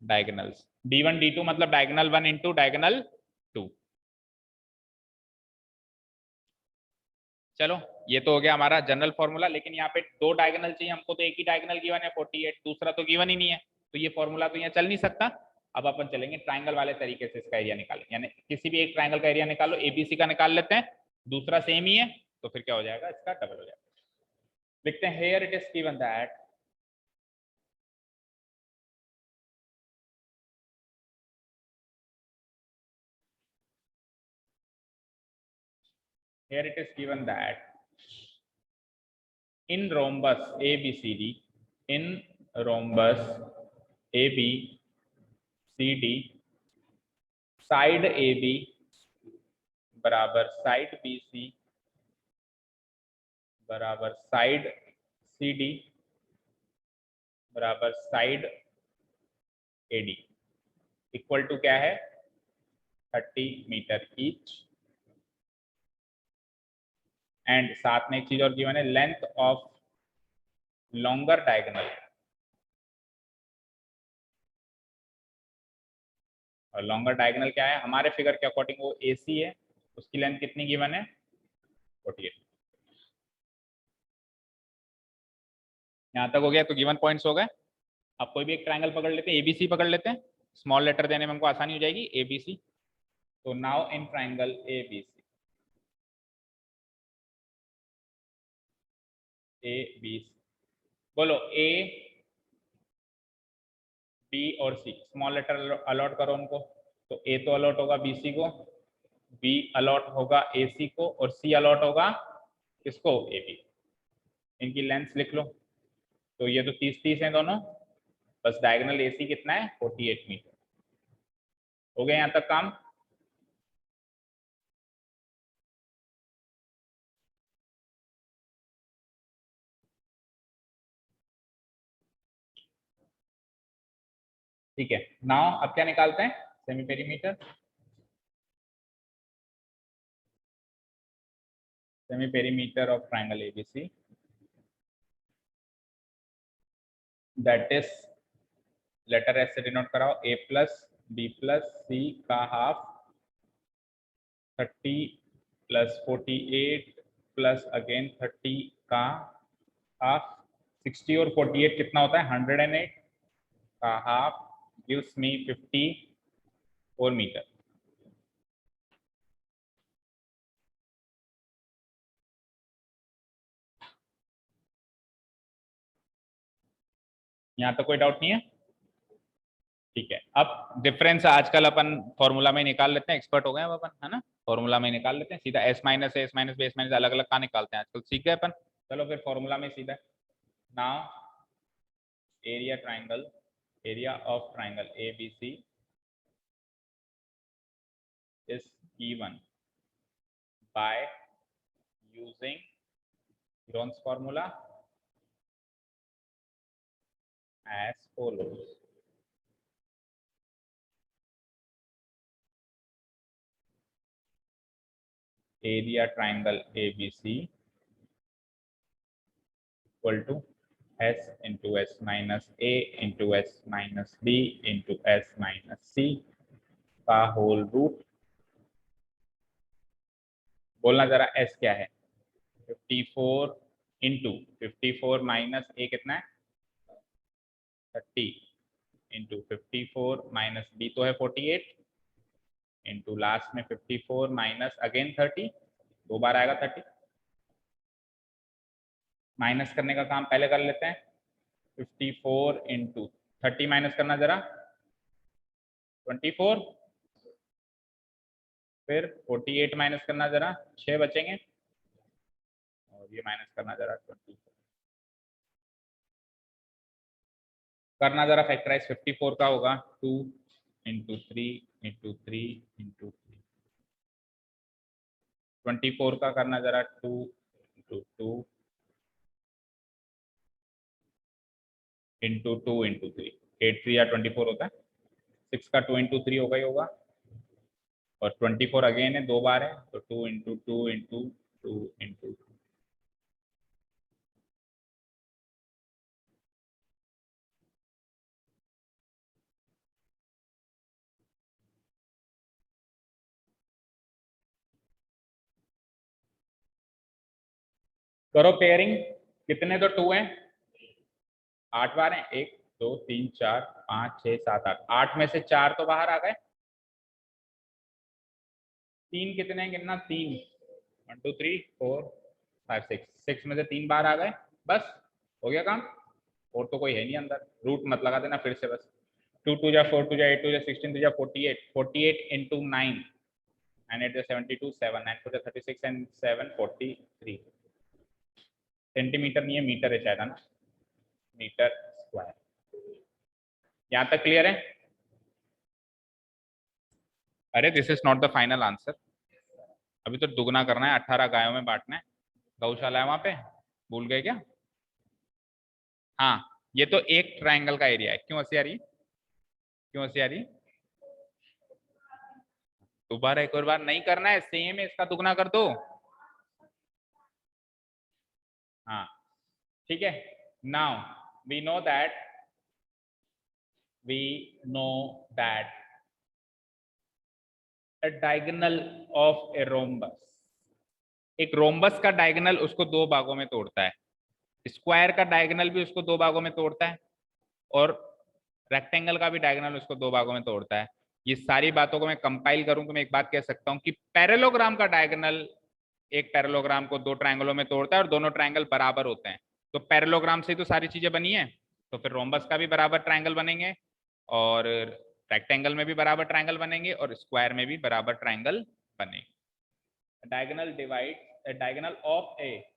diagonals, D1 D2 मतलब डायगोनल 1 इंटू डायगोनल 2। चलो ये तो हो गया हमारा जनरल फॉर्मूला, लेकिन यहाँ पे दो डायगोनल चाहिए हमको, तो एक ही डायगोनल गिवन है 48, दूसरा तो गिवन ही नहीं है, तो ये फॉर्मूला तो यहाँ चल नहीं सकता। अब अपन चलेंगे ट्राइंगल वाले तरीके से इसका एरिया निकालें, यानी किसी भी एक ट्राइंगल का एरिया निकालो, ABC का निकाल लेते हैं, दूसरा सेम ही है, तो फिर क्या हो जाएगा, इसका डबल हो जाएगा। लिखते हैं here it is given that here it is given that in rhombus ABCD, in rhombus ABCD, side AB बराबर साइड BC बराबर साइड CD बराबर साइड AD, इक्वल टू क्या है, 30 मीटर ईच, एंड साथ में एक चीज और गिवन है, लेंथ ऑफ लॉन्गर डायगोनल। और लॉन्गर डायगोनल क्या है हमारे फिगर के अकॉर्डिंग, वो AC है, उसकी लेंथ कितनी गिवन है 48। यहाँ तक हो गया तो गिवन पॉइंट्स हो गए। अब कोई भी एक ट्रायंगल पकड़ लेते हैं, ABC पकड़ लेते हैं, स्मॉल लेटर देने में हमको आसानी हो जाएगी, ABC। तो नाउ इन ट्रायंगल ABC बोलो A B और C, स्मॉल लेटर अलॉट करो उनको। तो A तो अलॉट होगा BC को, B अलॉट होगा AC को, और C अलॉट होगा किसको AB। इनकी लेंथ लिख लो। तो ये तो 30-30 है दोनों, बस डायगोनल AC कितना है 48 मीटर। हो गया यहाँ तक काम। ठीक है, नाउ अब क्या निकालते हैं, semi perimeter. Semi perimeter of triangle ABC, that is, letter S से डिनोट कराओ, A+B+C का हाफ 30 + 48 प्लस अगेन 30 का हाफ। 60 और 48 कितना होता है 108 का हाफ, गिव्स मी 54 मीटर। यहाँ तो कोई डाउट नहीं है। ठीक है, अब डिफरेंस आजकल अपन फॉर्मूला में निकाल लेते हैं, एक्सपर्ट हो गए अब अपन, है ना। फॉर्मूला में निकाल लेते हैं सीधा, S minus S minus B S minus अलग अलग का निकालते हैं आजकल, सीख गए अपन। चलो फिर फॉर्मूला में सीधा, now area triangle, area of triangle ABC is given by using Ron's formula as follows. Area triangle ABC equal to S into S minus A into S minus B into S minus C का whole root. बोलना जरा S क्या है, 54 into 54 minus A कितना है 30 into 54 minus B तो है 48 into last में 54 माइनस अगेन 30, 2 बार आएगा 30। माइनस करने का काम पहले कर लेते हैं, 54 इंटू 30 माइनस करना जरा 24, फिर 48 माइनस करना जरा 6 बचेंगे, और ये माइनस करना जरा 24, करना जरा फैक्टराइज 54 का होगा 2 इंटू 3 इंटू 3 इंटू 3, 24 का करना जरा 2 इंटू 2 इंटू 2 इंटू 3, 8 3 या 24 होता है, 6 का 2 इंटू 3 होगा ही होगा, और 24 अगेन है 2 बार है, तो 2 इंटू 2 इंटू 2 इंटू 2। करो पेयरिंग, कितने तो 2 हैं, 8 बार है, 1 2 3 4 5 6 7 8, 8 में से 4 तो बाहर आ गए, 3 कितने हैं गिनना, 3 1 2 3 4 5 6, 6 में से 3 बाहर आ गए, बस हो गया काम, और तो कोई है नहीं अंदर, रूट मत लगा देना फिर से, बस 2 2 जा 4 2 जा 8 2 जा 16 2 जा 48, 48 इंटू 9 9 8 जा 72, 7 9 4 जा 36 एंड 7 43, सेंटीमीटर नहीं है मीटर है शायद, है ना, मीटर स्क्वायर। यहाँ तक क्लियर है। अरे this is not the final answer, अभी तो दुगना करना है, 18 गायों में बांटना है, गौशाला है वहां पे, भूल गए क्या। हाँ, ये तो एक ट्रायंगल का एरिया है, क्यों हंसी आ रही, क्यों हंसी आ रही, दोबारा एक और बार नहीं करना है, सेम है इसका दुगना कर दो। हाँ ठीक है। Now we know that a diagonal of a rhombus, एक रोम्बस का डायगोनल उसको दो भागों में तोड़ता है, स्क्वायर का डायगोनल भी उसको दो भागों में तोड़ता है, और रेक्टेंगल का भी डायगोनल उसको दो भागों में तोड़ता है। ये सारी बातों को मैं कंपाइल करूं तो मैं एक बात कह सकता हूं कि पैरेललोग्राम का डायगोनल एक पैरेललोग्राम को दो ट्रायंगलों में तोड़ता है और दोनों ट्रायंगल बराबर होते हैं। तो पैरेललोग्राम से तो सारी चीजें बनी है, तो फिर रोम्बस का भी बराबर ट्रायंगल बनेंगे, और रेक्टेंगल में भी बराबर ट्रायंगल बनेंगे, और स्क्वायर में भी बराबर ट्रायंगल बनेंगे। Diagonal divide diagonal of A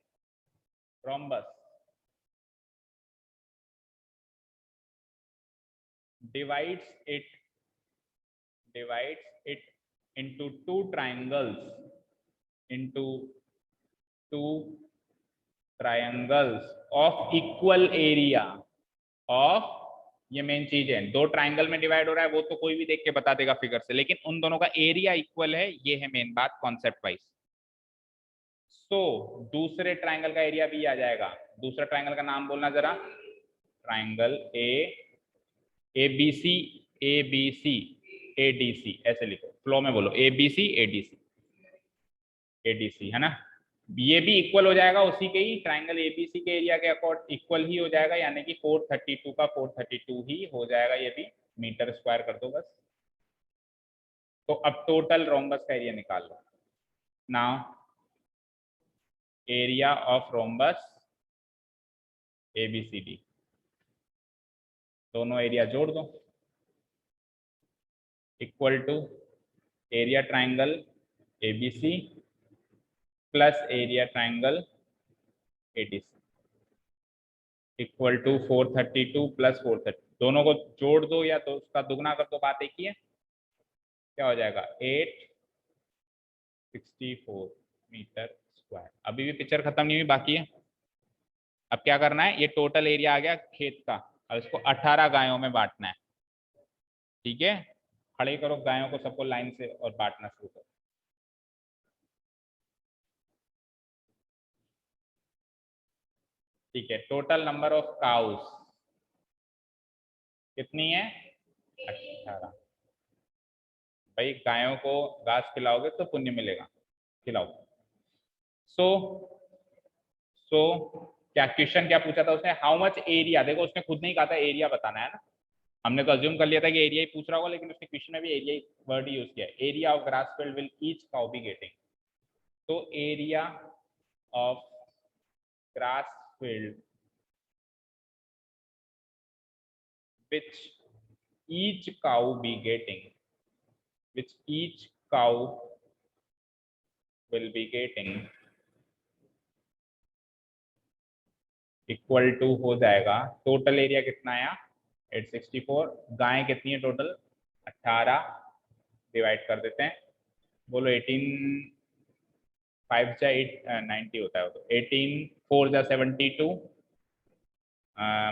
rhombus divides it into two triangles of equal area of, ये मेन चीज है, दो ट्राइंगल में डिवाइड हो रहा है वो तो कोई भी देख के बता देगा फिगर से, लेकिन उन दोनों का एरिया इक्वल है, ये है मेन बात कॉन्सेप्ट वाइज। सो दूसरे ट्राइंगल का एरिया भी आ जाएगा। दूसरा ट्राइंगल का नाम बोलना जरा, triangle A B C A D C, ऐसे लिखो, फ्लो में बोलो ए बी सी ए डी सी, है ना। ये भी इक्वल हो जाएगा उसी के ही ट्राइंगल एबीसी के एरिया के अकॉर्ड इक्वल ही हो जाएगा, यानी कि 432 का 432 ही हो जाएगा। ये भी मीटर स्क्वायर कर दो बस। तो अब टोटल रोम्बस का एरिया निकाल लो। Now area of rhombus ABCD, दोनों एरिया जोड़ दो, equal to area triangle ABC plus area triangle ADC, equal to 432 plus 430, दोनों को जोड़ दो या तो उसका दुगना कर दो, बात एक ही है। क्या हो जाएगा 864 मीटर स्क्वायर। अभी भी पिक्चर खत्म नहीं हुई, बाकी है। अब क्या करना है, ये टोटल एरिया आ गया खेत का, अब इसको 18 गायों में बांटना है। ठीक है, खड़े करो गायों को सबको लाइन से और बांटना शुरू करो। ठीक है, टोटल नंबर ऑफ काउस कितनी है 18। भाई गायों को घास खिलाओगे तो पुण्य मिलेगा, खिलाओ। सो सो क्या क्वेश्चन क्या पूछा था उसने, हाउ मच एरिया, देखो उसने खुद नहीं कहा था एरिया बताना है ना, हमने तो अज्यूम कर लिया था कि एरिया ही पूछ रहा होगा, लेकिन उसने क्वेश्चन में भी एरिया ही वर्ड यूज किया, area of grass field will each cow be getting. तो area of grass field which each cow be getting, which each cow will be getting, equal to हो जाएगा, टोटल एरिया कितना आया 864, गायें कितनी है टोटल 18, डिवाइड कर देते हैं, बोलो 18 5 जा 8 90 होता है, तो 18 4 जा 72,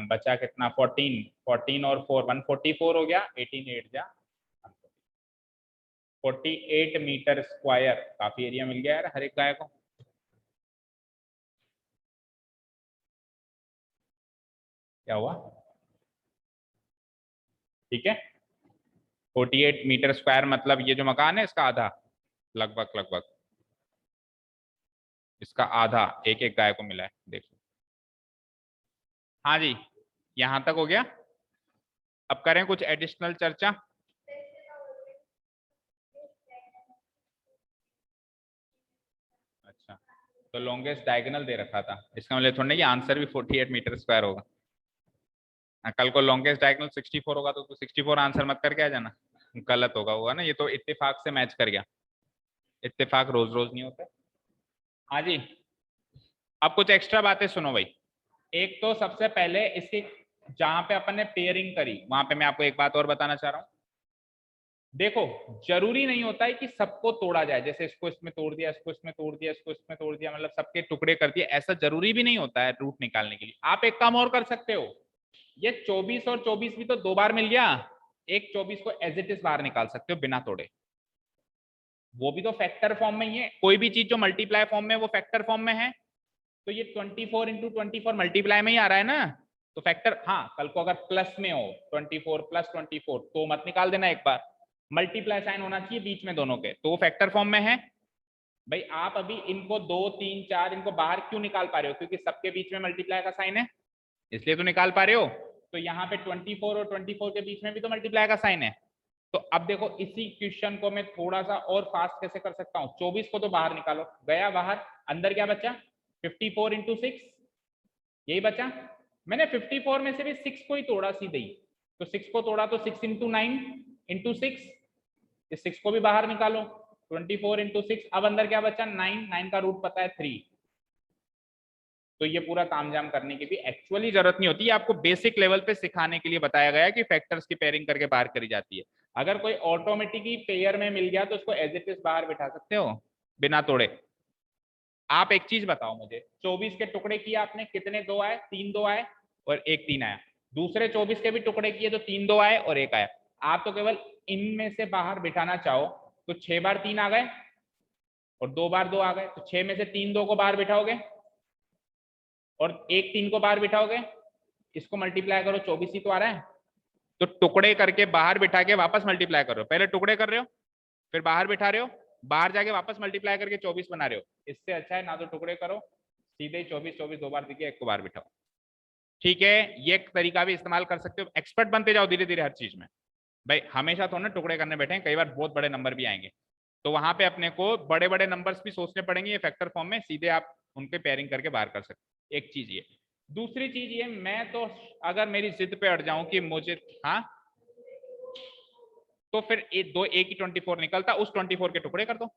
बचा कितना 14 14 और 4 144 हो गया, 18 8 जा 48 मीटर स्क्वायर, काफी एरिया मिल गया यार हर एक गाय को। क्या हुआ, ठीक है 48 मीटर स्क्वायर, मतलब ये जो मकान है इसका आधा, लगभग इसका आधा एक एक गाय को मिला है, देखो। हाँ जी, यहां तक हो गया। अब करें कुछ एडिशनल चर्चा। अच्छा, तो लॉन्गेस्ट डायगोनल दे रखा था, इसका मतलब थोड़ा नहीं कि आंसर भी 48 मीटर स्क्वायर होगा। कल को लॉन्गेस्ट डायगोनल 64 होगा तो 64 आंसर मत करके आ जाना, गलत होगा ना, ये तो इत्तेफाक से मैच कर गया, इत्तेफाक रोज रोज नहीं होते। हाँ जी, अब कुछ एक्स्ट्रा बातें सुनो भाई। एक तो सबसे पहले इसकी जहां पे अपन ने पेयरिंग करी वहां पे मैं आपको एक बात और बताना चाह रहा हूं। देखो जरूरी नहीं होता है कि सबको तोड़ा जाए, जैसे इसको इसमें तोड़ दिया, इसको इसमें तोड़ दिया, इसको इसमें तोड़ दिया, मतलब सबके टुकड़े कर दिए, ऐसा जरूरी भी नहीं होता है रूट निकालने के लिए। आप एक काम और कर सकते हो, ये 24 और 24 भी तो दो बार मिल गया, एक 24 को एज इट इज बाहर निकाल सकते हो बिना तोड़े, वो भी तो फैक्टर फॉर्म में ही है, कोई भी चीज जो मल्टीप्लाई फॉर्म में वो फैक्टर फॉर्म में है। तो ये 24 इंटू 24 मल्टीप्लाई में ही आ रहा है ना, तो फैक्टर, हाँ कल को अगर प्लस में हो 24 प्लस 24 तो मत निकाल देना, एक बार मल्टीप्लाई साइन होना चाहिए बीच में दोनों के, तो वो फैक्टर फॉर्म में है। भाई आप अभी इनको 2 3 4 इनको बाहर क्यों निकाल पा रहे हो, क्योंकि सबके बीच में मल्टीप्लाई का साइन है, इसलिए तो निकाल पा रहे हो। तो यहाँ पे 24 और 24 के बीच में भी तो मल्टीप्लाई का साइन है। तो अब देखो इसी क्वेश्चन को मैं थोड़ा सा और फास्ट कैसे कर सकता हूँ, 24 को तो बाहर निकालो, गया बाहर, अंदर क्या बचा 54 इंटू 6, यही बचा। मैंने 54 में से भी 6 को ही तोड़ा सीधे ही, तो 6 को तोड़ा तो 6 इंटू 9 इंटू 6, इस 6 को भी बाहर निकालो, 24 इंटू 6, अब अंदर क्या बचा 9, 9 का रूट पता है 3। तो ये पूरा तामझाम करने की भी एक्चुअली जरूरत नहीं होती, है आपको बेसिक लेवल पे सिखाने के लिए बताया गया है कि फैक्टर्स की पेयरिंग करके बाहर करी जाती है। अगर कोई ऑटोमेटिकली पेयर में मिल गया तो उसको एज इट इज बाहर बिठा सकते हो बिना तोड़े। आप एक चीज बताओ मुझे, 24 के टुकड़े किए आपने, कितने दो आए, 3 दो आए और एक 3 आया। दूसरे 24 के भी टुकड़े किए तो 3 दो आए और एक आया। आप तो केवल इनमें से बाहर बिठाना चाहो तो 6 बार 3 आ गए और 2 बार 2 आ गए, तो 6 में से 3 2 को बाहर बिठाओगे और एक 3 को बाहर बिठाओगे, इसको मल्टीप्लाई करो, 24 ही तो आ रहा है। तो टुकड़े करके बाहर बिठा के वापस मल्टीप्लाई कर रहे हो, पहले टुकड़े कर रहे हो फिर बाहर बिठा रहे हो, बाहर जाके वापस मल्टीप्लाई करके 24 बना रहे हो। इससे अच्छा है ना तो टुकड़े करो, सीधे ही 24 24 दो बार दिखे, एक को बाहर बिठाओ। ठीक है, ये तरीका भी इस्तेमाल कर सकते हो, एक्सपर्ट बनते जाओ धीरे धीरे हर चीज में। भाई हमेशा थोड़ा ना टुकड़े करने बैठे, कई बार बहुत बड़े नंबर भी आएंगे, तो वहां पे अपने को बड़े बड़े नंबर्स भी सोचने पड़ेंगे, ये फैक्टर फॉर्म में सीधे आप उनके पेयरिंग करके बाहर कर सकते। एक चीज ये, दूसरी चीज ये, मैं तो अगर मेरी जिद पे अड़ जाऊं कि मुझे, हाँ तो फिर एक ही 24 निकलता, उस 24 के टुकड़े कर दो।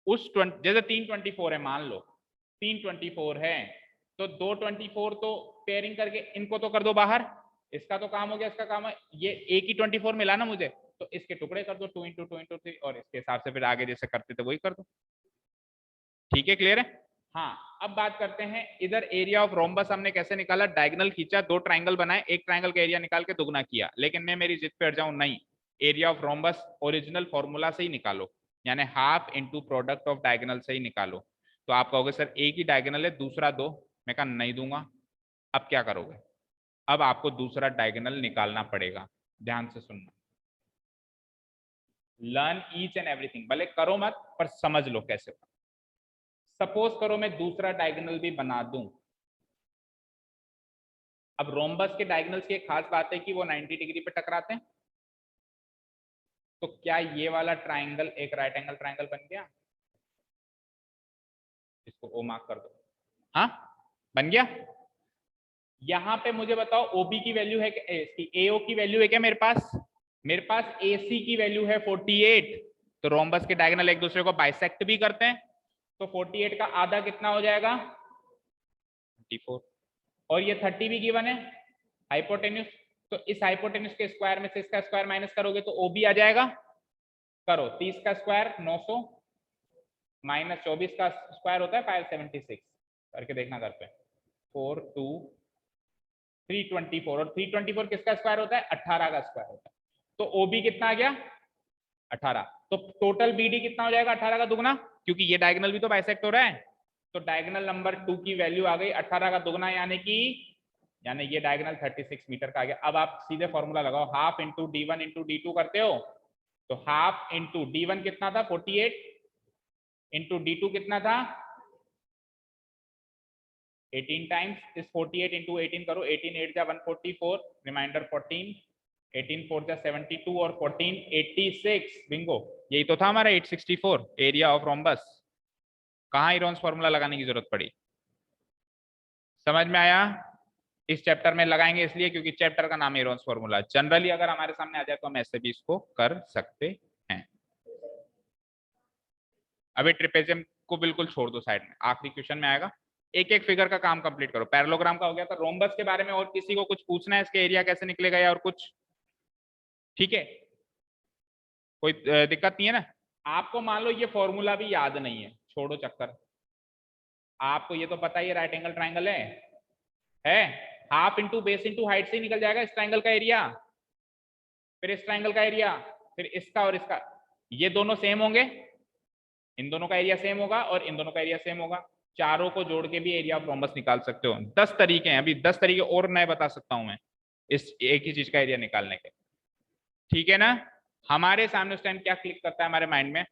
उस 20 जैसे 3 24 है, मान लो 3 24 है तो 2 24 तो पेयरिंग करके इनको तो कर दो बाहर, इसका तो काम हो गया, इसका काम है ये एक ही 24 मिला ना मुझे, तो इसके टुकड़े कर दो 2 इंटू 2 इंटू 3 और इसके हिसाब से फिर आगे जैसे करते थे वही कर दो। ठीक है, क्लियर है। हाँ अब बात करते हैं इधर एरिया ऑफ रोम्बस हमने कैसे निकाला, डायगोनल खींचा, 2 ट्राइंगल बनाए, एक ट्राइंगल का एरिया निकाल के दुगना किया, लेकिन मैं मेरी जिद पे अड़ जाऊं, नहीं, area of rhombus original formula से ही निकालो, यानी half into product of diagonal से ही निकालो। तो आप कहोगे सर एक ही डायगोनल है दूसरा दो, मैं कहा नहीं दूंगा। अब क्या करोगे, अब आपको दूसरा डायगोनल निकालना पड़ेगा, ध्यान से सुनना, लर्न ईच एंड एवरीथिंग, भले करो मत पर समझ लो कैसे होगा। सपोज करो मैं दूसरा डायगोनल भी बना दूं। अब रोम्बस के डायगोनल्स की एक खास बात है कि वो 90 डिग्री पे टकराते हैं, तो क्या ये वाला ट्राइंगल एक राइट एंगल ट्राइंगल बन गया, इसको ओ मार्क कर दो, हाँ बन गया। यहां पे मुझे बताओ ओबी की वैल्यू है, एओ की वैल्यू है क्या मेरे पास, मेरे पास एसी की वैल्यू है 48, तो रोम्बस के डायगोनल एक दूसरे को बाइसेक्ट भी करते हैं, तो 48 का आधा कितना हो जाएगा 24, और ये 30 भी गिवन है हाइपोटेन्यूस, तो इस हाइपोटेन्यूस के स्क्वायर में से इसका स्क्वायर माइनस करोगे तो ओबी आ जाएगा, करो 30 का स्क्वायर 900 माइनस 24 का स्क्वायर होता है 576, करके देखना घर पे, 4 2 324, और 324 किसका स्क्वायर होता है 18 का स्क्वायर होता है, तो ओबी कितना आ गया 18, तो टोटल बीडी कितना हो जाएगा 18 का दुगना, क्योंकि ये डायगोनल भी तो बाइसेक्ट हो रहा है, तो डायगोनल नंबर 2 की वैल्यू आ गई 18 का दुगना, यानी ये डायगोनल 36 मीटर का आ गया। अब आप सीधे फॉर्मूला लगाओ, half into D1 into D2 करते हो, तो हाफ इंटू D1 कितना था 48 इंटू D2 कितना था 18 टाइम्स, इस 48 इंटू 18 करो, 18 8 जा 144, रिमाइंडर 14, 18 4 जा 72 और 14 86, बिंगो, यही तो था हमारा 864 एरिया ऑफ रोम्बस। कहाँ इरोन्स फॉर्मूला लगाने की जरूरत पड़ी, समझ में आया। इस चैप्टर में लगाएंगे इसलिए क्योंकि चैप्टर का नाम है इरोन्स फॉर्मूला, जनरली अगर हमारे सामने आ जाए तो हम ऐसे भी इसको कर सकते हैं। अभी ट्रिपेजियम को बिल्कुल छोड़ दो साइड में, आखिरी क्वेश्चन में आएगा, एक एक फिगर का काम कंप्लीट करो। पैरेललोग्राम का हो गया, तो रोम्बस के बारे में और किसी को कुछ पूछना है, इसके एरिया कैसे निकलेगा या और कुछ, ठीक है कोई दिक्कत नहीं है ना। आपको मान लो ये फॉर्मूला भी याद नहीं है, छोड़ो चक्कर, आपको ये तो पता ही है राइट एंगल ट्राइंगल है half into base into height से ही निकल जाएगा इस ट्राइंगल का एरिया, फिर इस ट्राइंगल का एरिया, फिर इसका और इसका, ये दोनों सेम होंगे, इन दोनों का एरिया सेम होगा और इन दोनों का एरिया सेम होगा, चारों को जोड़ के भी एरिया ऑफ रोम्बस निकाल सकते हो। 10 तरीके हैं, अभी 10 तरीके और नए बता सकता हूं मैं इस एक ही चीज का एरिया निकालने के। ठीक है ना। हमारे सामने उस टाइम क्या क्लिक करता है हमारे माइंड में,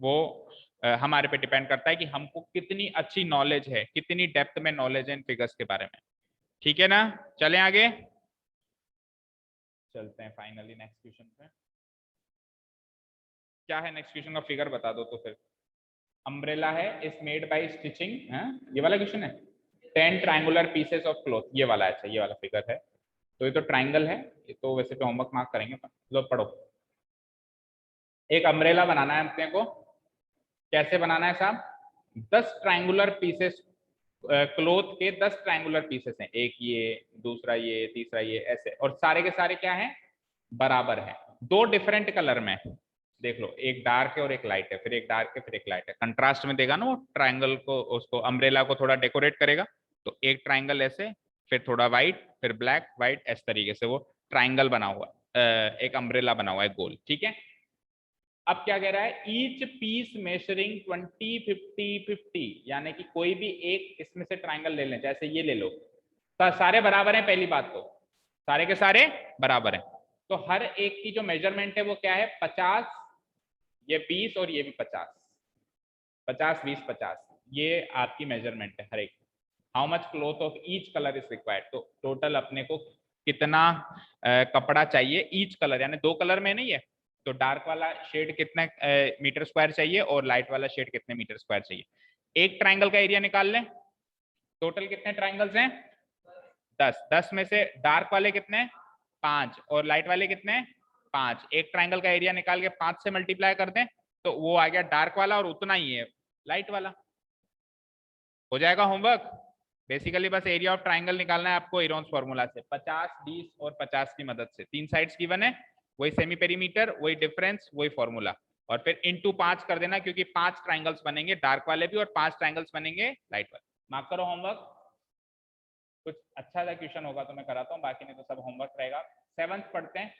वो हमारे पे डिपेंड करता है कि हमको कितनी अच्छी नॉलेज है, कितनी डेप्थ में नॉलेज है इन फिगर्स के बारे में। ठीक है ना। चलें आगे, चलते हैं फाइनली नेक्स्ट क्वेश्चन पे। क्या है नेक्स्ट क्वेश्चन का फिगर बता दो तो फिर। अम्ब्रेला है, इज मेड बाय स्टिचिंग, ये वाला क्वेश्चन है। 10 ट्रायंगुलर पीसेस ऑफ क्लॉथ, ये वाला है। अच्छा, ये वाला फिगर है, तो ये तो ट्रायंगल है, ये तो वैसे तो होमवर्क मार्क करेंगे। लो पढ़ो। एक अम्ब्रेला बनाना है अपने को। कैसे बनाना है साहब? 10 ट्रायंगुलर पीसेस, क्लोथ के 10 ट्रायंगुलर पीसेस हैं, एक ये, दूसरा ये, तीसरा ये, ऐसे, और सारे के सारे क्या हैं? बराबर हैं। दो डिफरेंट कलर में, देख लो, एक डार्क है और एक लाइट है, फिर एक डार्क है फिर एक लाइट है। कंट्रास्ट में देगा ना वो ट्रायंगल को, उसको अम्ब्रेला को थोड़ा डेकोरेट करेगा। तो एक ट्रायंगल ऐसे, फिर थोड़ा व्हाइट, फिर ब्लैक व्हाइट, इस तरीके से वो ट्रायंगल बना हुआ, एक अम्ब्रेला बना हुआ है गोल। ठीक है। अब क्या कह रहा है? ईच पीस मेजरिंग 20 50 50, यानी कि कोई भी एक इसमें से ट्राइंगल ले लें, जैसे ये ले लो, तो सारे बराबर हैं। पहली बात तो सारे के सारे बराबर हैं, तो हर एक की जो मेजरमेंट है वो क्या है? 50, ये 20 और ये भी 50, 50 20 50, ये आपकी मेजरमेंट है हर एक। How much cloth of each colour is required, तो टोटल अपने को कितना कपड़ा चाहिए ईच कलर, यानी दो कलर में नहीं है, तो डार्क वाला शेड कितने मीटर स्क्वायर चाहिए और लाइट वाला शेड कितने मीटर स्क्वायर चाहिए। एक ट्राइंगल का एरिया निकाल लें। टोटल कितने ट्राइंगल्स हैं? 10। 10 में से डार्क वाले कितने? 5, और लाइट वाले कितने? 5। एक ट्राइंगल का एरिया निकाल के 5 से मल्टीप्लाई कर दें, तो वो आ गया डार्क वाला, और उतना ही है लाइट वाला। हो जाएगा होमवर्क। बेसिकली बस एरिया ऑफ ट्राइंगल निकालना है आपको इरोन्स फॉर्मूला से, 50 20 और 50 की मदद से। तीन साइड्स गिवन है, वही सेमी पेरीमीटर, वही डिफरेंस, वही फॉर्मूला, और फिर इंटू 5 कर देना, क्योंकि 5 ट्राइंगल्स बनेंगे डार्क वाले भी और 5 ट्राइंगल्स बनेंगे लाइट वाले। मार्क करो होमवर्क। कुछ अच्छा सा क्वेश्चन होगा तो मैं कराता हूँ, बाकी नहीं तो सब होमवर्क रहेगा। 7th पढ़ते हैं।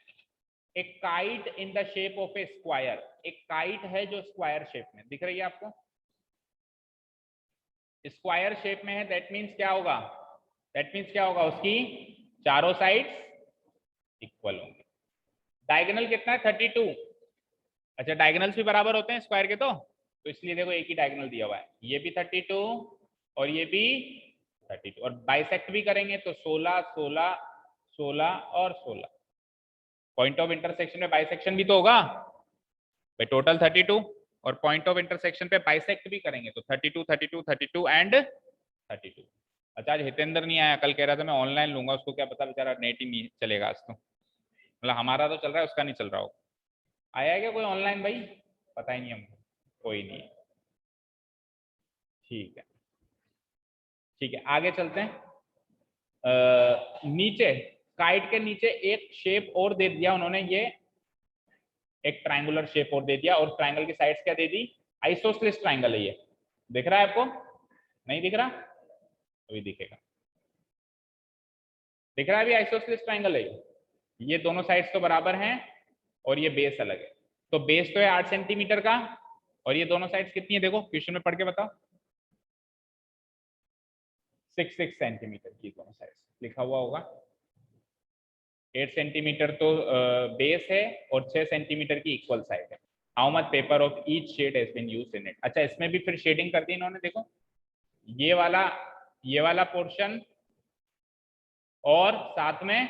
एक kite in the shape of A square, एक काइट है जो स्क्वायर शेप में दिख रही है आपको, स्क्वायर शेप में है, दैट मीन्स क्या होगा? दैट मीन्स क्या होगा? उसकी चारों साइड्स इक्वल होंगे। डायगोनल कितना है? 32। अच्छा, डायगोनल्स भी बराबर होते हैं स्क्वायर के, तो इसलिए देखो एक ही डायगोनल दिया हुआ है, ये भी 32 और ये भी 32, और बाइसेक्ट भी करेंगे तो 16 16 16 और 16। पॉइंट ऑफ इंटरसेक्शन में बाइसेक्शन भी तो होगा भाई। टोटल 32, और पॉइंट ऑफ इंटरसेक्शन पे बाइसेक्ट भी करेंगे तो 32 32 32 एंड 32। अच्छा, आज हितेंद्र नहीं आया, कल कह रहा था मैं ऑनलाइन लूंगा, उसको क्या पता, बेचारा नेट ही नहीं चलेगा आज तो। मतलब हमारा तो चल रहा है, उसका नहीं चल रहा हो। आया है क्या कोई ऑनलाइन भाई? पता ही नहीं हमको। कोई नहीं, ठीक है। ठीक है, आगे चलते हैं। नीचे काइट के नीचे एक शेप और दे दिया उन्होंने, ये एक ट्राइंगुलर शेप और दे दिया, और ट्राइंगल की साइड्स क्या दे दी? आइसोसेलेस ट्राइंगल है ये। दिख रहा है आपको? नहीं दिख रहा? अभी दिखेगा। दिख रहा है अभी? आइसोसेलेस ट्राइंगल है ये दोनों साइड्स तो बराबर हैं और ये बेस अलग है। तो बेस तो है 8 सेंटीमीटर का, और ये दोनों साइड्स कितनी है देखो, क्वेश्चन में पढ़ के बताओ। 6 सेंटीमीटर की दोनों साइड्स लिखा हुआ होगा। 8 सेंटीमीटर तो बेस है और 6 सेंटीमीटर की इक्वल साइड है। How much paper of each shade has been used in it. अच्छा, इसमें भी फिर शेडिंग कर दी इन्होंने, देखो ये वाला पोर्शन और साथ में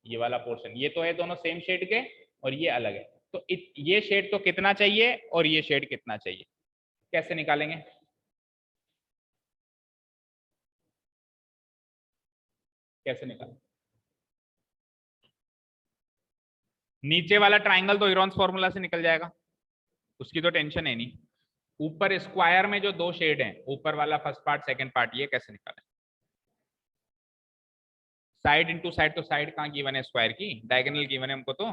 ये वाला पोर्शन, ये तो है दोनों सेम शेड के और ये अलग है, तो ये शेड तो कितना चाहिए और ये शेड कितना चाहिए, कैसे निकालेंगे? कैसे निकालें? नीचे वाला ट्राइंगल तो इरॉन्स फॉर्मूला से निकल जाएगा, उसकी तो टेंशन है नहीं। ऊपर स्क्वायर में जो दो शेड हैं, ऊपर वाला फर्स्ट पार्ट सेकंड पार्ट, ये कैसे निकालें? साइड इनटू साइड, तो साइड कहाँ गिवन है स्क्वायर की? डायगोनल गिवन है हमको, तो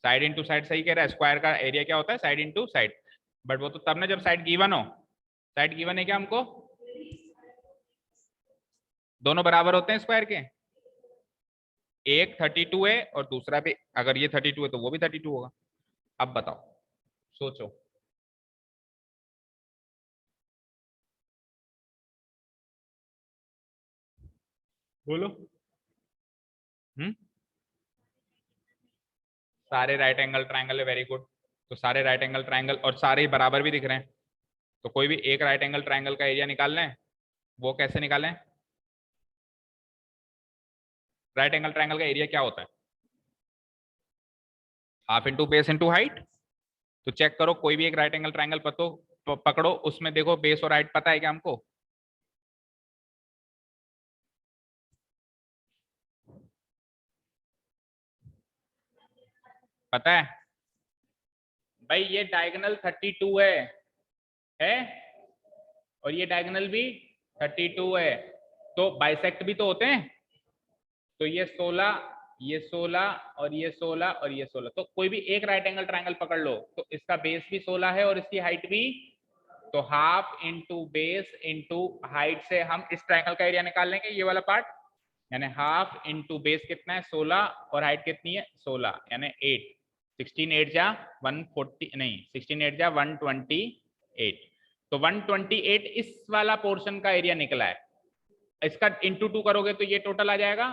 साइड इनटू साइड सही कह रहा है। स्क्वायर का एरिया क्या होता है? Side into side. बट वो तो तब ना जब साइड गिवन हो। साइड गिवन है क्या हमको? दोनों बराबर होते हैं स्क्वायर के। एक 32 है और दूसरा भी, अगर ये 32 है तो वो भी 32 होगा। अब बताओ, सोचो। बोलो। सारे राइट एंगल ट्राइंगल है, वेरी गुड। तो सारे राइट एंगल ट्राइंगल और सारे बराबर भी दिख रहे हैं, तो कोई भी एक राइट एंगल ट्राइंगल का एरिया निकाल लें। वो कैसे निकालें? राइट एंगल ट्राइंगल का एरिया क्या होता है? Half into base into height. तो चेक करो, कोई भी एक राइट एंगल ट्राइंगल पकड़ो, उसमें देखो बेस और हाइट पता है क्या हमको? पता है भाई, ये डायगोनल 32 है और ये डायगोनल भी 32 है, तो बाइसेक्ट भी तो होते हैं। तो ये 16, ये 16 और ये 16 और ये 16, तो कोई भी एक राइट एंगल ट्राइंगल पकड़ लो, तो इसका बेस भी 16 है और इसकी हाइट भी। तो half into base into height से हम इस ट्राइंगल का एरिया निकाल लेंगे, ये वाला पार्ट। यानी हाफ इंटू बेस कितना है 16 और हाइट कितनी है 16, यानी 8। 16 8 जा 140, नहीं 16 8 जा 128। तो 128 इस वाला पोर्शन का एरिया निकला है। इसका इंटू 2 करोगे तो ये टोटल आ जाएगा,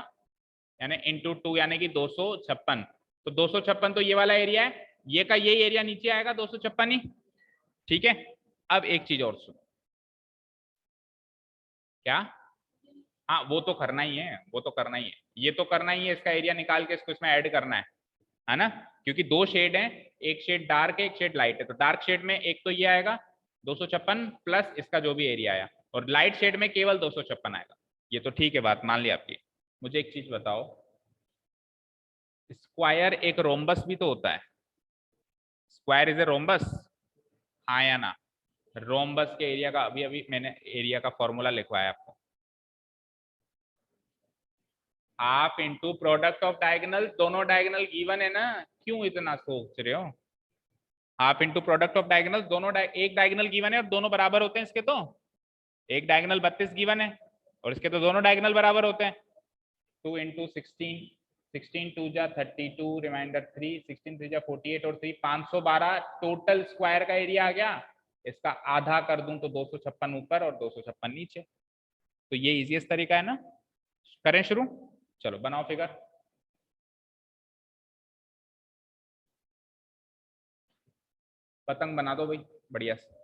यानी इंटू 2 यानी कि 256। तो 256 तो ये वाला एरिया है, ये का यही एरिया नीचे आएगा 256 ही। ठीक है। अब एक चीज और सुनो। क्या? हाँ वो तो करना ही है, वो तो करना ही है, ये तो करना ही है, इसका एरिया निकाल के इसको इसमें ऐड करना है ना? क्योंकि दो शेड हैं, एक शेड डार्क है एक शेड लाइट है, तो डार्क शेड में एक तो ये आएगा 256 प्लस इसका जो भी एरिया आया, और लाइट शेड में केवल 256 आएगा। ये तो ठीक है, बात मान ली आपकी। मुझे एक चीज बताओ, स्क्वायर एक रोम्बस भी तो होता है। स्क्वायर इज ए रोम्बस, हाँ या ना? रोम्बस के एरिया का अभी अभी मैंने एरिया का फॉर्मूला लिखवाया आपको। Half into product of diagonal, दोनों डायगोनल गिवन है ना, क्यों इतना सोच रहे हो? Half into product of diagonal, दोनों एक डायगोनल गिवन है और दोनों बराबर होते हैं इसके, तो एक डायगोनल 32 गिवन है और इसके तो दोनों डायगोनल बराबर होते हैं। 2 इंटू 16, 16 टू जा 32, रिमाइंडर 3, 16 3 जा 48 और 3 512 टोटल स्क्वायर का एरिया आ गया। इसका आधा कर दूं तो 256 ऊपर और 256 नीचे। तो ये इजीएस्ट तरीका है ना? करें शुरू? चलो बनाओ फिगर। पतंग बना दो भाई, बढ़िया से।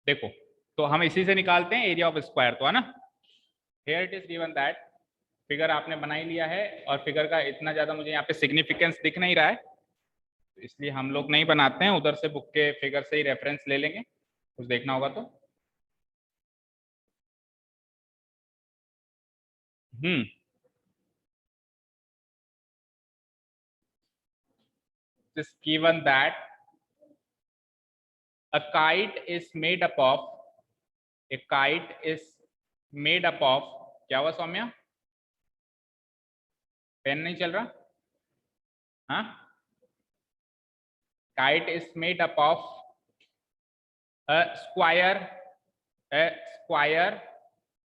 देखो, तो हम इसी से निकालते हैं एरिया ऑफ स्क्वायर, तो है ना? Here it is given that, figure आपने बना ही लिया है और फिगर का इतना ज्यादा मुझे यहाँ पे सिग्निफिकेंस दिख नहीं रहा है, तो इसलिए हम लोग नहीं बनाते हैं, उधर से बुक के फिगर से ही रेफरेंस ले लेंगे, कुछ देखना होगा तो। Hmm is given that a kite is made up of, a kite is made up of, क्या हुआ सौम्या? पेन नहीं चल रहा? हाँ, kite is made up of a square, a square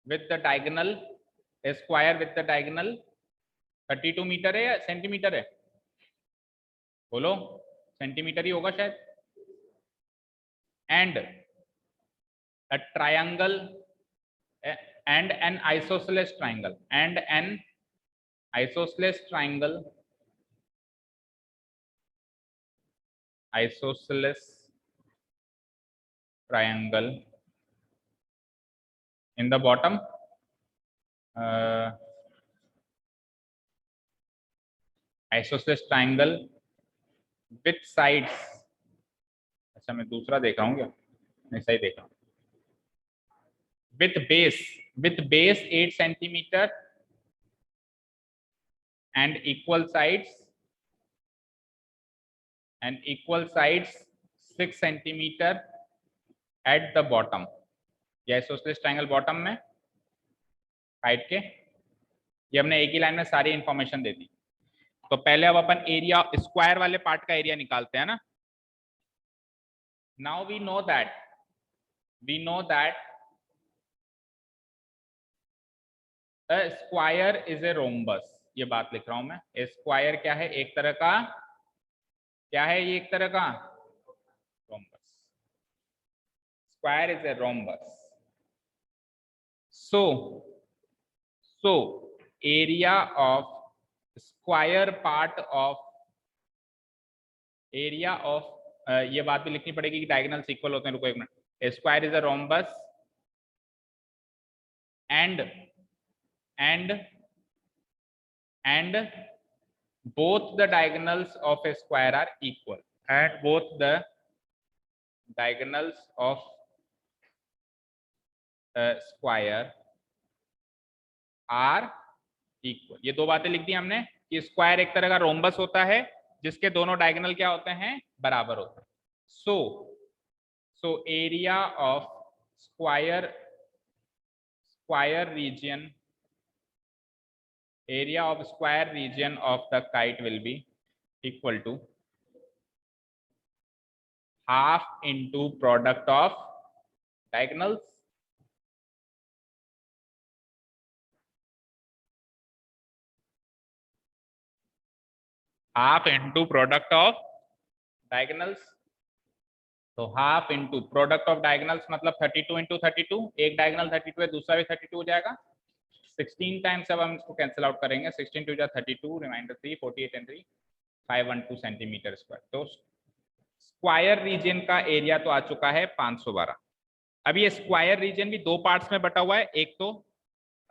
with the diagonal, a square with the diagonal 32 metre है या centimetre है? बोलो, सेंटीमीटर ही होगा शायद। And a triangle and an isosceles triangle, and an isosceles triangle, isosceles triangle in the bottom, uh, isosceles triangle with sides, अच्छा मैं दूसरा देख रहा हूँ क्या? नहीं सही देख रहा हूँ। with base 8 centimeter and equal sides 6 centimeter at the bottom। यह isosceles triangle बॉटम में हाइट के, ये हमने एक ही लाइन में सारी इंफॉर्मेशन दे दी। तो पहले अब अपन एरिया स्क्वायर वाले पार्ट का एरिया निकालते हैं ना। Now we know that square is a rhombus, ये बात लिख रहा हूं मैं। स्क्वायर क्या है? एक तरह का, क्या है ये? एक तरह का rhombus. Square is a rhombus. so area of square part of area of ये बात भी लिखनी पड़ेगी कि डायगोनल्स इक्वल होते हैं। रुको एक minute. Square is a rhombus and both the diagonals of a square are equal, and both the diagonals of a square are equal। ये दो बातें लिख दी हमने कि स्क्वायर एक तरह का रोम्बस होता है जिसके दोनों डायगोनल क्या होते हैं? बराबर होते हैं। so area of square region, area of square region of the kite will be equal to half into product of diagonals half into product of diagonals। तो half into product of diagonals मतलब 32 into 32, एक diagonal 32 है, दूसरा भी 32 हो जाएगा। 16 times अब हम इसको कैंसिल आउट करेंगे। 16 two 32, remainder 3, 48 and 3 512 centimetre square. तो स्क्वायर रीजन का एरिया तो आ चुका है 512। अब ये स्क्वायर रीजन भी दो पार्ट्स में बटा हुआ है, एक तो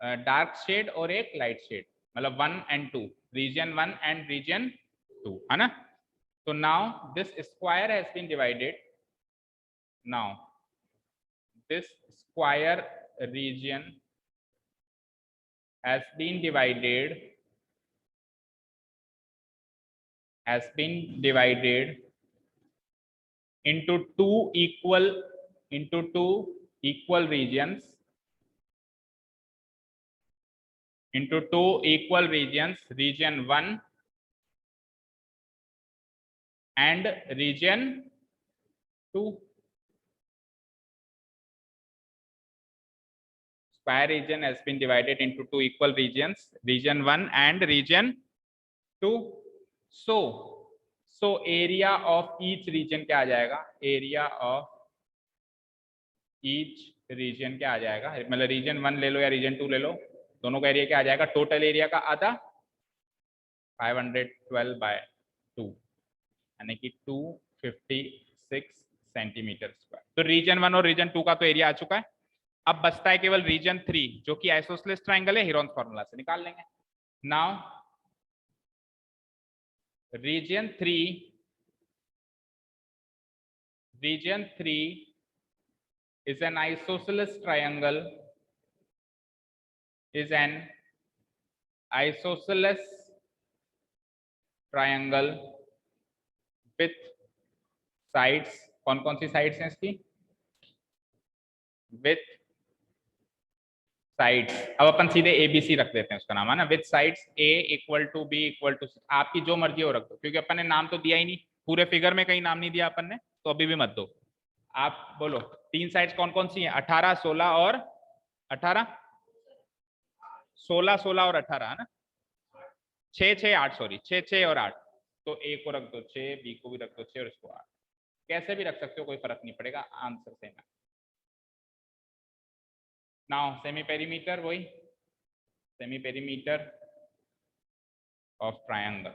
डार्क शेड और एक लाइट शेड, मतलब 1 and 2, रीजन 1 एंड रीजन 2, है ना। तो now this square has been divided, now this square region has been divided into two equal regions, region 1 and region 2। Square region has been divided into two equal regions, region 1 and region 2। so area of each region क्या आ जाएगा? area of each region क्या आ जाएगा? मतलब region 1 ले लो या region 2 ले लो, दोनों का एरिया क्या आ जाएगा? टोटल एरिया का आधा, 512/2 यानी कि 256 सेंटीमीटर स्क्वायर। तो रीजन 1 और रीजन 2 का तो एरिया आ चुका है। अब बचता है केवल रीजन 3 जो कि आइसोसेलेस ट्रायंगल है, हीरोन्स फार्मूला से निकाल लेंगे। Now region 3 is an isosceles triangle, with sides, कौन कौन सी साइड्स हैं इसकी? with साइड्स, अब अपन सीधे ABC रख देते हैं उसका नाम, है ना। With sides A equal to B equal to, आपकी जो मर्जी हो रख दो, क्योंकि अपन ने नाम तो दिया ही नहीं, पूरे फिगर में कहीं नाम नहीं दिया अपन ने, तो अभी भी मत दो। आप बोलो तीन साइड्स कौन कौन सी हैं? 18, 16 और 18, 16, 16 और 18, है ना। 6, 6, 8, सॉरी 6, 6 और 8। तो A को रख दो 6, B को भी रख दो 6 और इसको 8, कैसे भी रख सकते हो, कोई फर्क नहीं पड़ेगा, आंसर सेम है। नाउ सेमी पेरीमीटर, वही semi perimeter of triangle,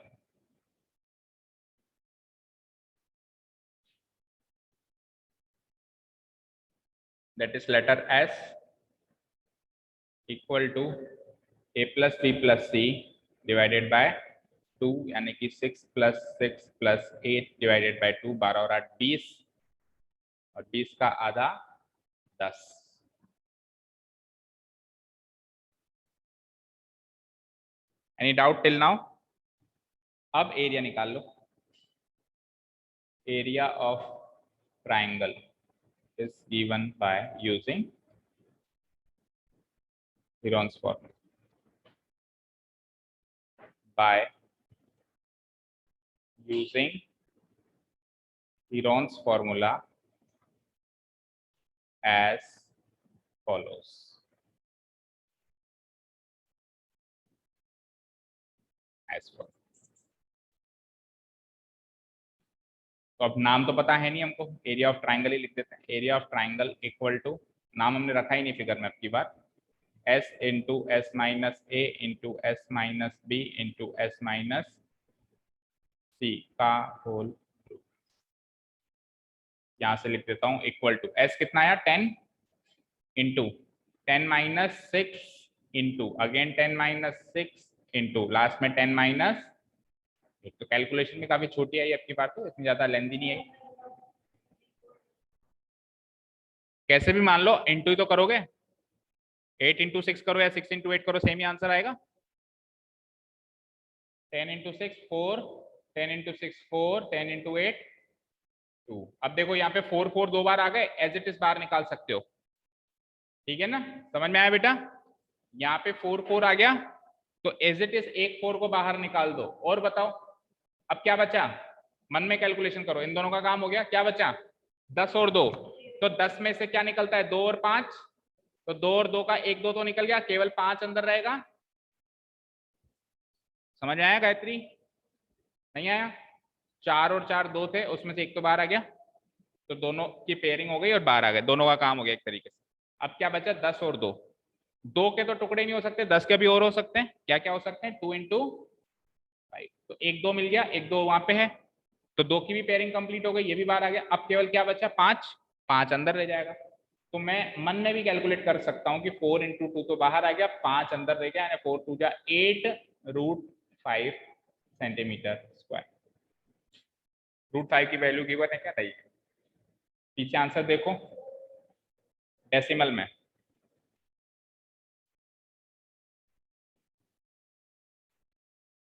that is letter S equal to A plus B plus C divided by 2, यानी कि 6 plus 6 plus 8 divided by 2, 12 और 8 20, और 20 का आधा 10। Any doubt till now? अब एरिया निकाल लो। Area of triangle is given by using Heron's formula, by using Heron's formula as follows। S4। तो अब नाम तो पता है नहीं हमको, एरिया ऑफ ट्राइंगल ही लिख देते हैं। Area of triangle equal to, नाम हमने रखा ही नहीं फिगर में अब की बार, S into S minus A into S minus B into S minus C का होल। यहां से लिख देता हूं इक्वल टू, S कितना आया 10 into 10 minus 6 into again 10 minus 6 into last में 10 माइनस, तो कैलकुलेशन में काफी छोटी आई आपकी बात, तो इतनी ज्यादा लेंथी नहीं आई। कैसे भी मान लो इंटू ही तो करोगे, 8 इंटू 6 करो या 6 इंटू 8 करो, सेम ही आंसर आएगा। 10 इंटू 6 4, 10 इंटू 6 4, 10 इंटू 8 2। अब देखो यहाँ पे 4 4 दो बार आ गए, एज इट इज बाहर निकाल सकते हो, ठीक है ना, समझ में आया बेटा। यहाँ पे 4 4 आ गया, तो एज इट इज एक 4 को बाहर निकाल दो। और बताओ अब क्या बचा, मन में कैलकुलेशन करो, इन दोनों का काम हो गया, क्या बचा 10 और 2, तो 10 में से क्या निकलता है 2 और 5, तो 2 और 2 का 1 2 तो निकल गया, केवल 5 अंदर रहेगा। समझ में आया गायत्री, नहीं आया। 4 और 4 2 थे, उसमें से एक तो बाहर आ गया, तो दोनों की पेयरिंग हो गई और बाहर आ गए, दोनों का काम हो गया एक तरीके से। अब क्या बचा 10 और 2, 2 के तो टुकड़े नहीं हो सकते, 10 के भी और हो सकते हैं, क्या क्या हो सकते हैं 2 इंटू 5, तो 1 2 मिल गया, 1 2 वहां पे है, तो 2 की भी पेयरिंग कंप्लीट हो गई, ये भी बाहर आ गया। अब केवल क्या बचा 5, 5 अंदर रह जाएगा। तो मैं मन में भी कैलकुलेट कर सकता हूँ कि 4 इंटू 2 तो बाहर आ गया, 5 अंदर रह गया, यानी 4 2 जा 8 रूट 5 सेंटीमीटर स्क्वायर। रूट 5 की वैल्यू गिवन है क्या, नहीं, पीछे आंसर देखो डेसिमल में,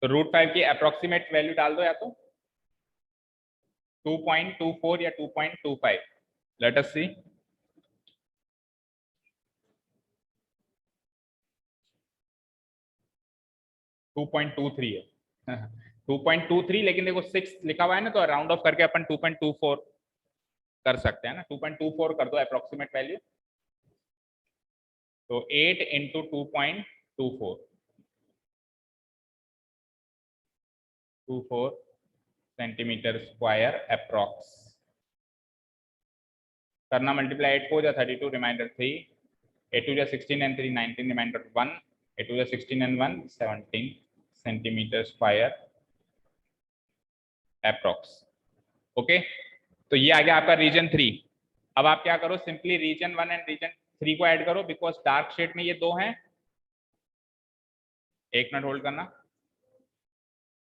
तो रूट 5 की अप्रोक्सीमेट वैल्यू डाल दो, या तो 2.24 या 2.25, लेट अस सी। 2.23 है 2.23, लेकिन देखो 6 लिखा हुआ है ना, तो राउंड ऑफ करके अपन 2.24 कर सकते हैं ना, 2.24 कर दो अप्रोक्सीमेट वैल्यू, तो 8 इंटू 2.24 24 सेंटीमीटर स्क्वायर अप्रोक्स, करना मल्टीप्लाई, 8 4 जा 32, रिमाइंडर 3, 8 2 जा 16 एंड 3 19, रिमाइंडर 1, 8 2 जा 16 and 1 17 centimetre square approx. Okay, तो ये आ गया आपका रीजन 3। अब आप क्या करो, सिंपली रीजन 1 एंड रीजन 3 को ऐड करो, बिकॉज डार्क शेड में ये दो हैं। एक मिनट होल्ड करना।